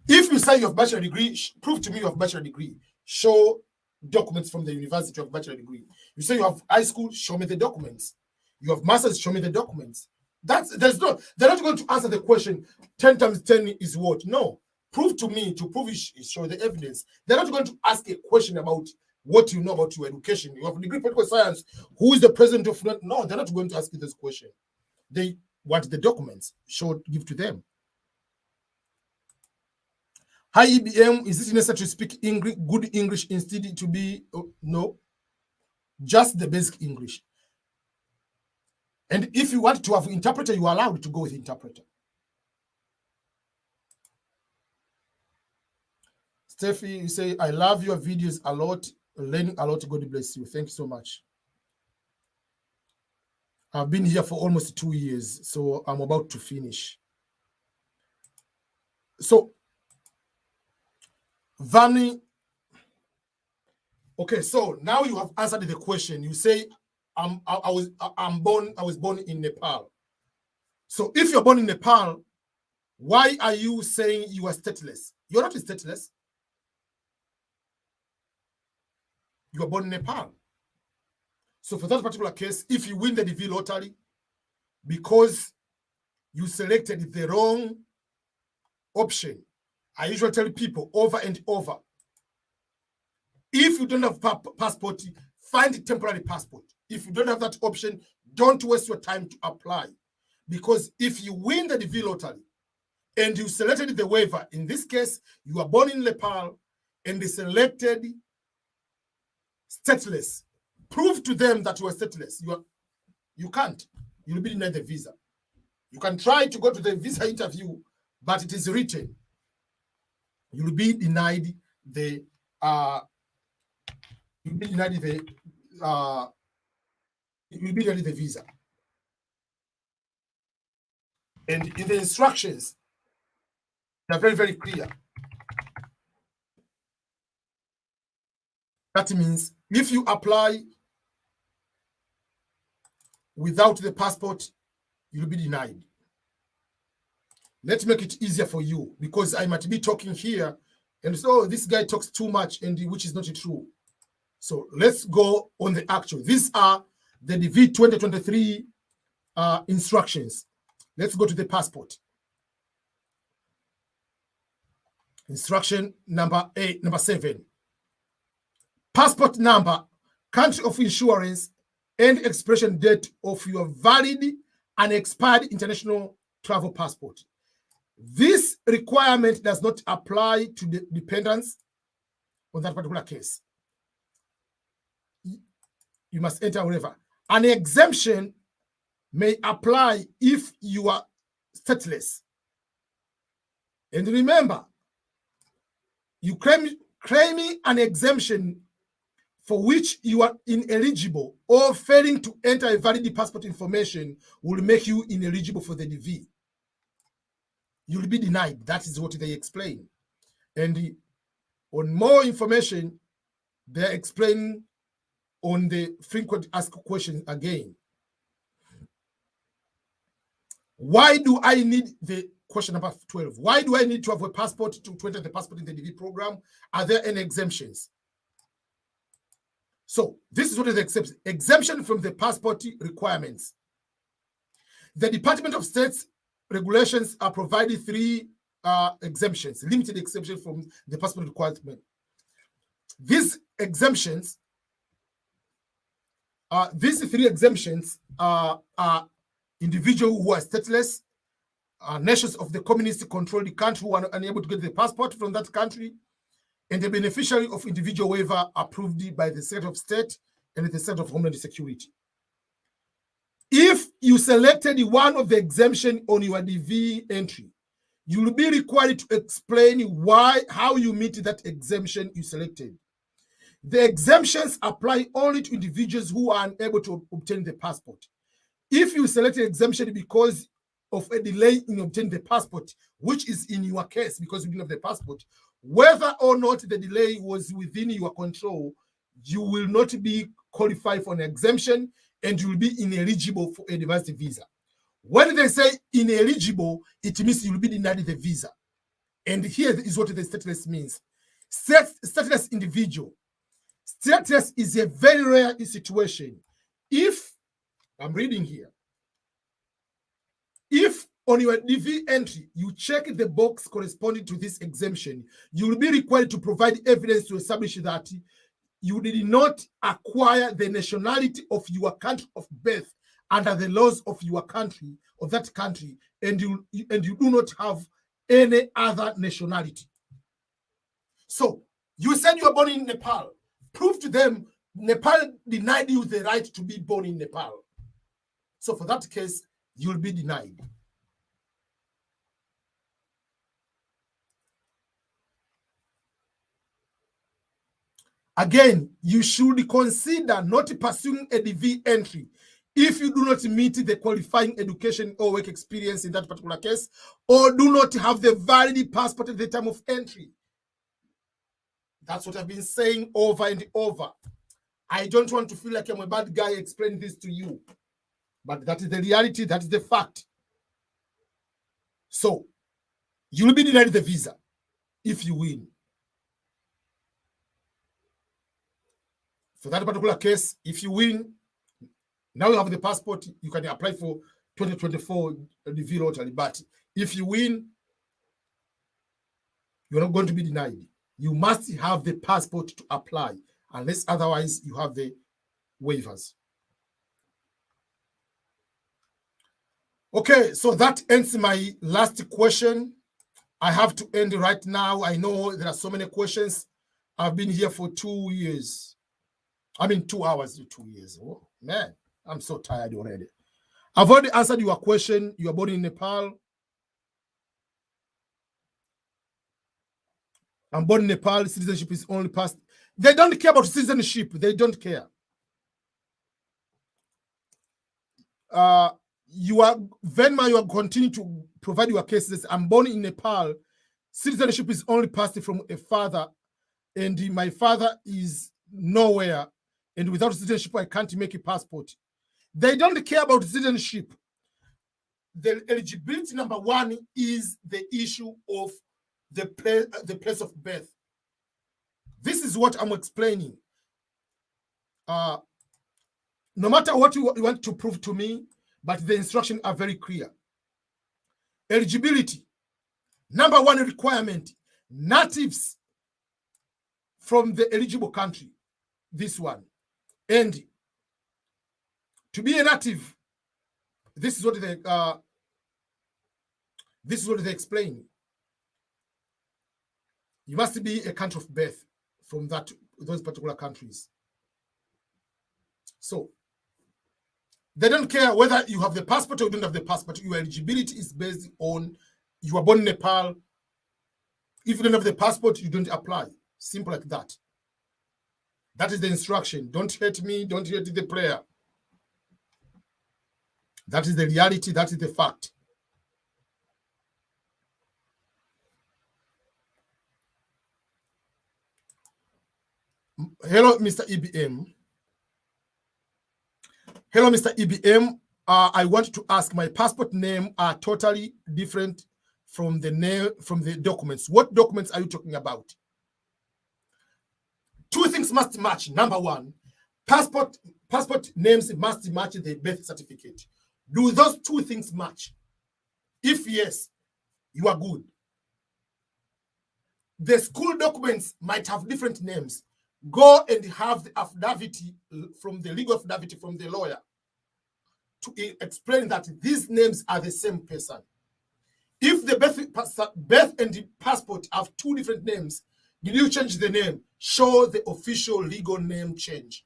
If you say you have bachelor degree, prove to me you have bachelor degree. Show documents from the university of bachelor degree. You say you have high school, show me the documents. You have masters, show me the documents. They're not going to answer the question 10 times 10 is what? No. Prove to me, to prove it, show the evidence. They're not going to ask a question about what you know about your education. You have a degree in political science. Who is the president of? No, they're not going to ask you this question. They want the documents. Give to them. Hi, EBM, is it necessary to speak English, good English instead to be? No, just the basic English. And if you want to have an interpreter, you are allowed to go with interpreter. Steffi, you say, I love your videos a lot, learning a lot. God bless you. Thank you so much. I've been here for almost 2 years, so I'm about to finish. So, Vani, okay, so now you have answered the question. You say, I was born in Nepal. So if you're born in Nepal, why are you saying you are stateless? You're not stateless. You are born in Nepal. So for that particular case, if you win the DV lottery because you selected the wrong option, I usually tell people over and over, if you don't have passport, find a temporary passport. If you don't have that option, don't waste your time to apply. Because if you win the DV lottery and you selected the waiver, in this case, you are born in Nepal and they selected stateless, prove to them that you are stateless. You can't. You'll be denied the visa. You can try to go to the visa interview, but it is written. You'll be denied the visa. And in the instructions, they're very, very clear. That means if you apply without the passport, you'll be denied. let's make it easier for you, because I might be talking here and so this guy talks too much, and which is not true. So let's go on the actual. These are the DV 2023 instructions. Let's go to the passport. Instruction number 7. Passport number, country of insurance, and expiration date of your valid and expired international travel passport. This requirement does not apply to the dependents on that particular case. You must enter wherever. An exemption may apply if you are stateless. And remember, you claiming an exemption for which you are ineligible or failing to enter a valid passport information will make you ineligible for the DV. You'll be denied. That is what they explain. And on more information, they're explaining on the frequent asked questions again. Why do I need the question number 12? Why do I need to have a passport to enter the passport in the DV program? Are there any exemptions? So this is what is the exemption from the passport requirements. The Department of State's regulations are provided 3 exemptions, limited exemptions from the passport requirement. These exemptions, these 3 exemptions are individuals who are stateless, nations of the communist-controlled country who are unable to get the passport from that country, and the beneficiary of individual waiver approved by the Secretary of State and the Secretary of Homeland Security. If you selected one of the exemption on your DV entry, you will be required to explain how you meet that exemption you selected. The exemptions apply only to individuals who are unable to obtain the passport. If you selected exemption because of a delay in obtaining the passport, which is in your case because you didn't have the passport, whether or not the delay was within your control, you will not be qualified for an exemption and you will be ineligible for a advanced visa. When they say ineligible, it means you will be denied the visa. And here is what the stateless means. Stateless individual. Stateless is a very rare situation. If, I'm reading here, if on your DV entry, you check the box corresponding to this exemption, you will be required to provide evidence to establish that you did not acquire the nationality of your country of birth under the laws of your country, of that country, and you do not have any other nationality. So you said you were born in Nepal. Prove to them Nepal denied you the right to be born in Nepal. So for that case, you'll be denied. Again, you should consider not pursuing a DV entry if you do not meet the qualifying education or work experience in that particular case, or do not have the valid passport at the time of entry. That's what I've been saying over and over. I don't want to feel like I'm a bad guy explaining this to you, but that is the reality, that is the fact. So, you'll be denied the visa if you win. For that particular case, if you win, now you have the passport, you can apply for 2024 DV lottery. But if you win, you're not going to be denied. You must have the passport to apply, unless otherwise you have the waivers. Okay, so that ends my last question. I have to end right now. I know there are so many questions. I've been here for 2 years. 2 hours, 2 years. Oh, man, I'm so tired already. I've already answered your question. You are born in Nepal. I'm born in Nepal. Citizenship is only passed. They don't care about citizenship. They don't care. You are continue to provide your cases. I'm born in Nepal. Citizenship is only passed from a father, and my father is nowhere. And without citizenship, I can't make a passport. They don't care about citizenship. the eligibility number one is the issue of the place of birth. This is what I'm explaining. No matter what you want to prove to me, but the instructions are very clear. Eligibility, number one requirement, natives from the eligible country, this one. And to be a native, this is what they explain. You must be a country of birth from those particular countries. So they don't care whether you have the passport or you don't have the passport. Your eligibility is based on you were born in Nepal. If you don't have the passport, you don't apply. Simple like that. That is the instruction. Don't hate me. Don't hate the prayer. That is the reality. That is the fact. Hello, Mr. EBM. Hello, Mr. EBM. I want to ask, my passport name are totally different from the name from the documents. What documents are you talking about? Two things must match. Number one, passport names must match the birth certificate. Do those two things match? If yes, you are good. The school documents might have different names. Go and have the affidavit from the legal affidavit from the lawyer to explain that these names are the same person. If the birth and the passport have two different names, did you change the name? Show the official legal name change.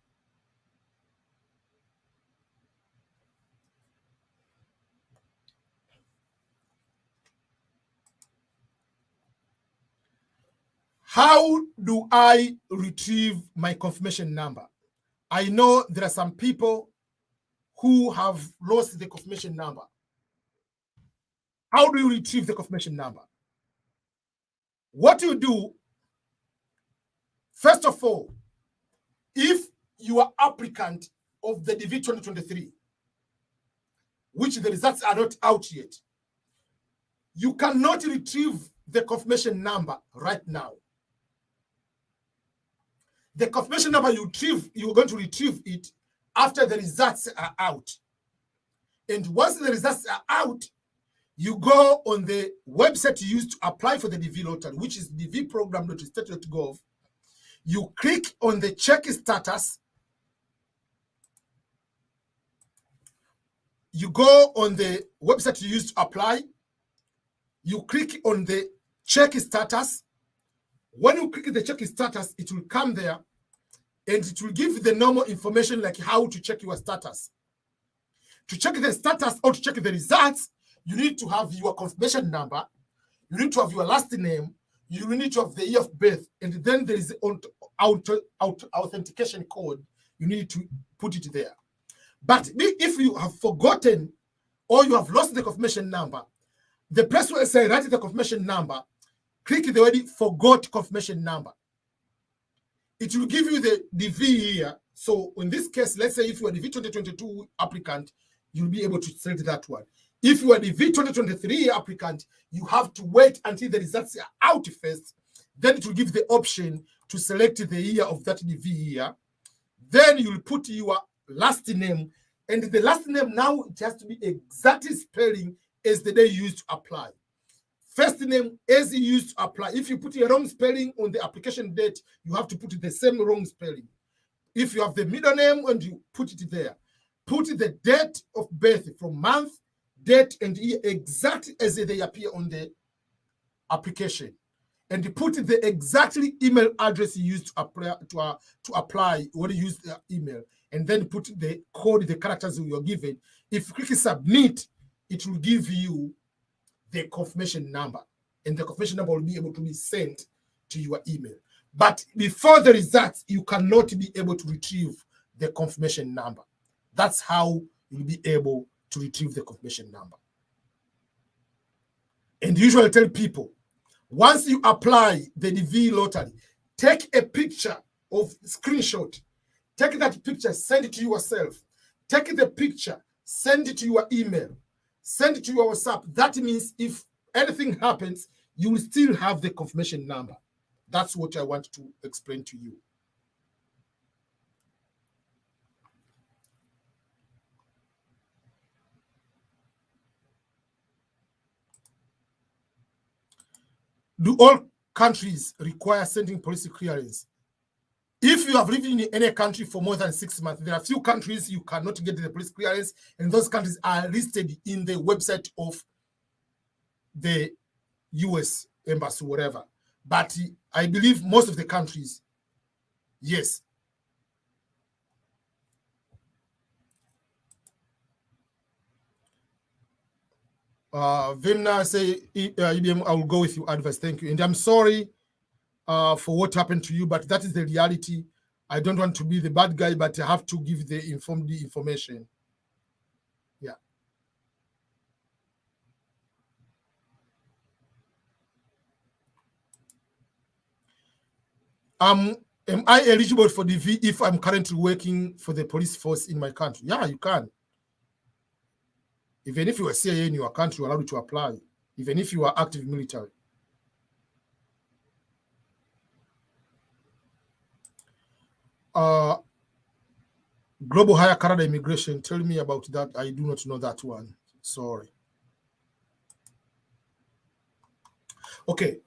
How do I retrieve my confirmation number? I know there are some people who have lost the confirmation number. How do you retrieve the confirmation number? What you do, first of all, if you are applicant of the DV 2023, which the results are not out yet, you cannot retrieve the confirmation number right now. The confirmation number you're going to retrieve it after the results are out. And once the results are out, you go on the website you used to apply for the DV lottery, which is dvprogram.state.gov. You click on the check status. You go on the website you used to apply. You click on the check status. When you click the check status, it will come there and it will give you the normal information like how to check your status. To check the status or to check the results, you need to have your confirmation number, you need to have your last name, you need to have the year of birth, and then there is authentication code. You need to put it there. But if you have forgotten or you have lost the confirmation number, the place where I say write the confirmation number, click the word forgot confirmation number. It will give you the DV here. So in this case, let's say if you are DV 2022 applicant, you'll be able to select that one. If you are DV 2023 applicant, you have to wait until the results are out first. Then it will give the option to select the year of that DV year. Then you'll put your last name, and the last name now it has to be exactly spelling as the day you used to apply. First name as you used to apply. If you put a wrong spelling on the application date, you have to put the same wrong spelling. If you have the middle name and you put it there, put the date of birth from month, date, and year exactly as they appear on the application. And you put the exactly email address you used to apply when you use the email. And then put the code, the characters you're given. If you click submit, it will give you the confirmation number, and the confirmation number will be able to be sent to your email. But before the results, you cannot be able to retrieve the confirmation number. That's how you'll be able to retrieve the confirmation number. And usually tell people, once you apply the DV lottery, take a picture of screenshot. Take that picture, send it to yourself. Take the picture, send it to your email. Send it to your WhatsApp. That means if anything happens, you will still have the confirmation number. That's what I want to explain to you. Do all countries require sending police clearance? If you have lived in any country for more than 6 months, there are few countries you cannot get the police clearance, and those countries are listed in the website of the US embassy, whatever. But I believe most of the countries, yes. Vimna say, IBM, I will go with your advice. Thank you. And I'm sorry for what happened to you, but that is the reality. I don't want to be the bad guy, but I have to give the information. Yeah. Am I eligible for the V if I'm currently working for the police force in my country? Yeah, you can. Even if you are CIA in your country, you're allowed to apply, even if you are active military. Global Higher Canada Immigration, tell me about that. I do not know that one. Sorry. Okay.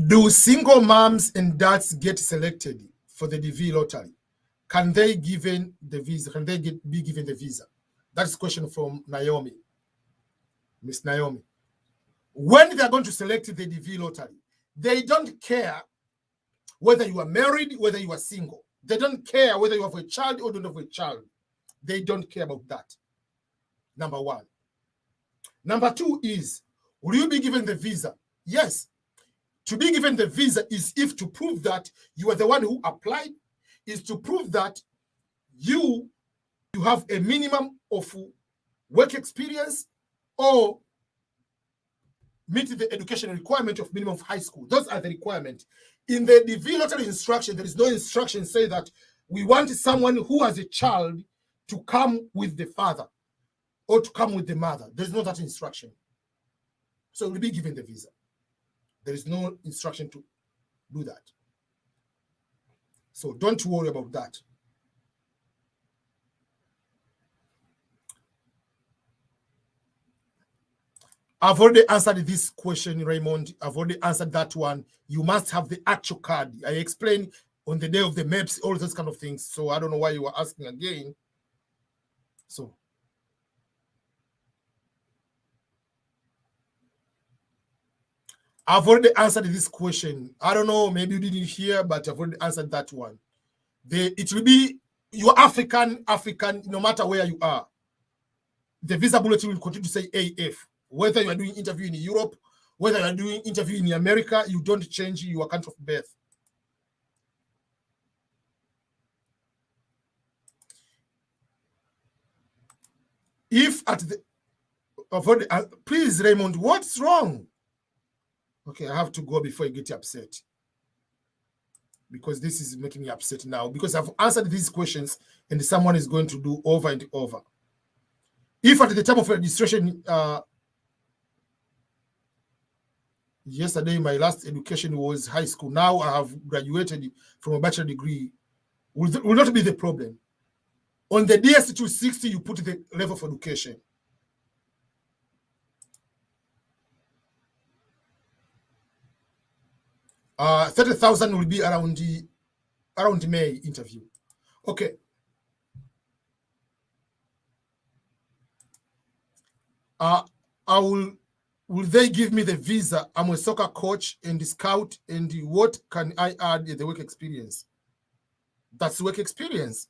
Do single moms and dads get selected for the DV lottery? Can they given the visa? Can they be given the visa? That's a question from Naomi. Miss Naomi. When they're going to select the DV lottery, they don't care whether you are married, whether you are single. They don't care whether you have a child or don't have a child. They don't care about that. Number one. Number two is, will you be given the visa? Yes. To be given the visa is if to prove that you are the one who applied, is to prove that you have a minimum of work experience or meet the education requirement of minimum of high school. Those are the requirements. In the DV lottery instruction, there is no instruction say that we want someone who has a child to come with the father or to come with the mother. There's no that instruction. So we'll be given the visa. There is no instruction to do that. So don't worry about that. I've already answered this question, Raymond. I've already answered that one. You must have the actual card. I explained on the day of the maps, all those kind of things. So I don't know why you were asking again. So I've already answered this question. I don't know, maybe you didn't hear, but I've already answered that one. It will be, you're African, no matter where you are. The visa bulletin will continue to say AF. Whether you are doing interview in Europe, whether you are doing interview in America, you don't change your country of birth. If at the, please, Raymond, what's wrong? Okay, I have to go before you get upset. Because this is making me upset now. Because I've answered these questions and someone is going to do over and over. If at the time of registration, yesterday my last education was high school. Now I have graduated from a bachelor degree. Will not be the problem. On the DS 260, you put the level of education. $30,000 will be around May interview. Okay. Will they give me the visa? I'm a soccer coach and the scout, and what can I add in the work experience? That's work experience.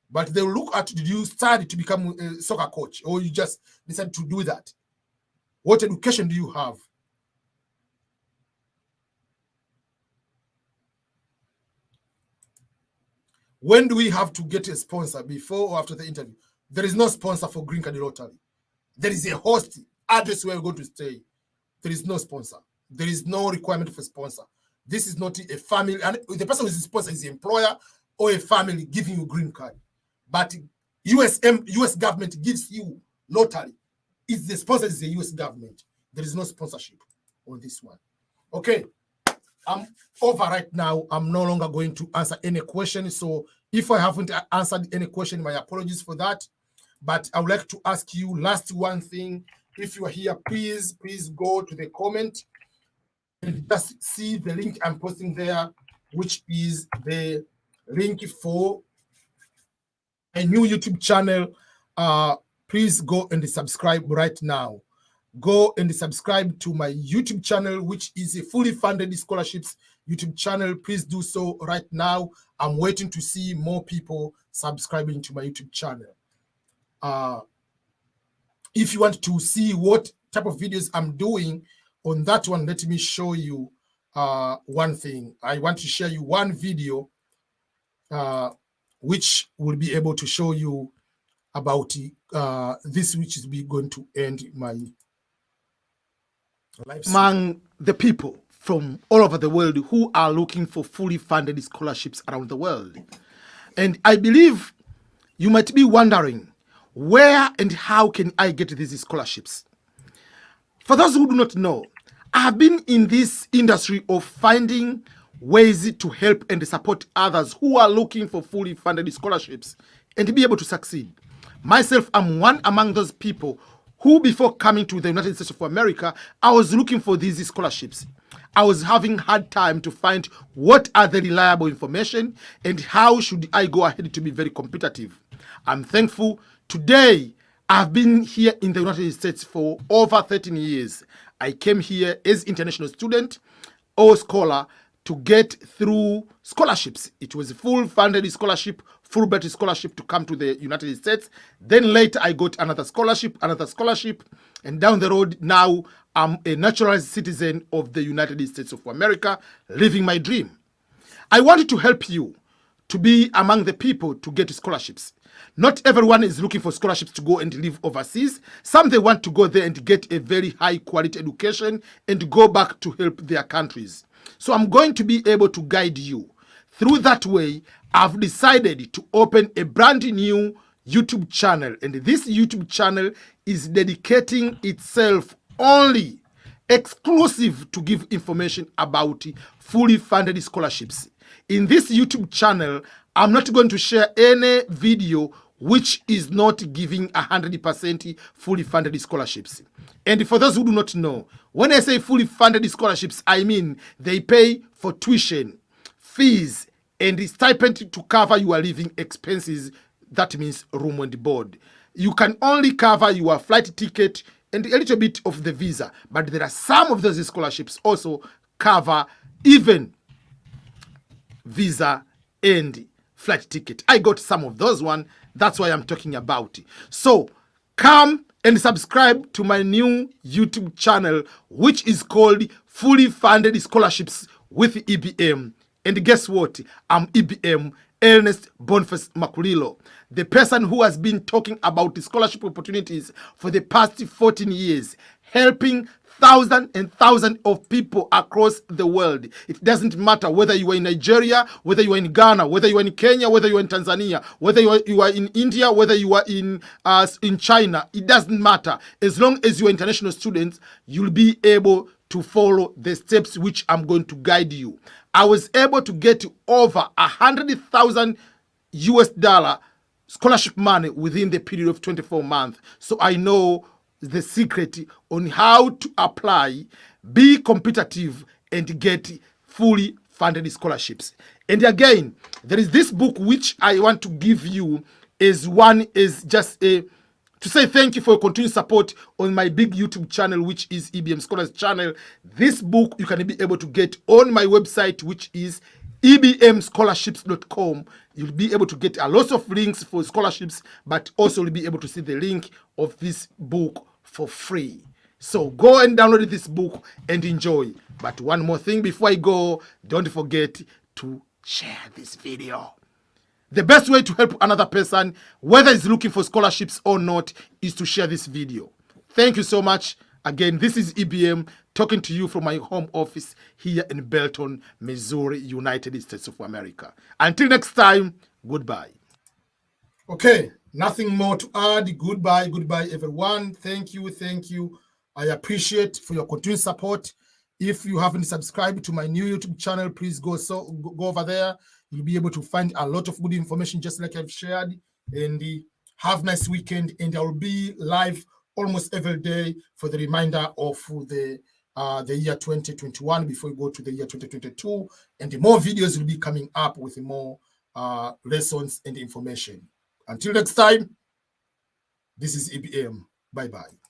But they'll look at, did you study to become a soccer coach, or you just decide to do that? What education do you have? When do we have to get a sponsor, before or after the interview? There is no sponsor for Green Card Lottery. There is a host address where you go to stay. There is no sponsor. There is no requirement for sponsor. This is not a family, and the person who is sponsor is the employer or a family giving you a green card. But US government gives you lottery. It's the sponsor is the US government. There is no sponsorship on this one. Okay, I'm over right now. I'm no longer going to answer any question. So if I haven't answered any question, my apologies for that. But I would like to ask you last one thing. If you are here, please go to the comment and just see the link I'm posting there, which is the link for a new YouTube channel. Please go and subscribe right now. Go and subscribe to my YouTube channel, which is a fully funded scholarships YouTube channel. Please do so right now. I'm waiting to see more people subscribing to my YouTube channel. If you want to see what type of videos I'm doing on that one, let me show you one thing. I want to share you one video which will be able to show you about this, which is going to end my life. Among the people from all over the world who are looking for fully funded scholarships around the world. And I believe you might be wondering, where and how can I get these scholarships? For those who do not know, I have been in this industry of finding ways to help and support others who are looking for fully funded scholarships and to be able to succeed. Myself, I'm one among those people who, before coming to the United States of America, I was looking for these scholarships. I was having hard time to find what are the reliable information and how should I go ahead to be very competitive. I'm thankful today I've been here in the United States for over 13 years. I came here as international student or scholar to get through scholarships. It was a full funded scholarship, Fulbright scholarship to come to the United States. Then later I got another scholarship, and down the road now I'm a naturalized citizen of the United States of America, living my dream. I wanted to help you to be among the people to get scholarships. Not everyone is looking for scholarships to go and live overseas. Some they want to go there and get a very high quality education and go back to help their countries. So I'm going to be able to guide you. Through that way, I've decided to open a brand new YouTube channel. And this YouTube channel is dedicating itself only exclusive to give information about fully funded scholarships. In this YouTube channel, I'm not going to share any video which is not giving 100% fully funded scholarships. And for those who do not know, when I say fully funded scholarships, I mean they pay for tuition, fees, and stipend to cover your living expenses. That means room and board. You can only cover your flight ticket and a little bit of the visa. But there are some of those scholarships also cover even visa and flight ticket. I got some of those one. That's why I'm talking about it. So come and subscribe to my new YouTube channel, which is called Fully Funded Scholarships with EBM. And guess what? I'm EBM, Ernest Boniface Makulilo, the person who has been talking about the scholarship opportunities for the past 14 years, helping thousands and thousands of people across the world. It doesn't matter whether you are in Nigeria, whether you are in Ghana, whether you are in Kenya, whether you are in Tanzania, whether you are in India, whether you are in China. It doesn't matter. As long as you are international students, you'll be able to follow the steps which I'm going to guide you. I was able to get over $100,000 scholarship money within the period of 24 months. So I know the secret on how to apply, be competitive, and get fully funded scholarships. And again, there is this book which I want to give you as one is just to say thank you for your continued support on my big YouTube channel, which is EBM Scholars channel. This book you can be able to get on my website, which is ebmscholarships.com. You'll be able to get a lot of links for scholarships, but also you'll be able to see the link of this book for free. So go and download this book and enjoy. But one more thing before I go, don't forget to share this video. The best way to help another person, whether he's looking for scholarships or not, is to share this video. Thank you so much. Again, this is EBM talking to you from my home office here in Belton, Missouri, United States of America. Until next time, goodbye. Okay, nothing more to add. Goodbye, everyone. Thank you. I appreciate for your continued support. If you haven't subscribed to my new YouTube channel, please go over there. You'll be able to find a lot of good information just like I've shared. And have a nice weekend. And I will be live almost every day for the reminder of the year 2021 before we go to the year 2022. And more videos will be coming up with more lessons and information. Until next time, this is EBM. Bye-bye.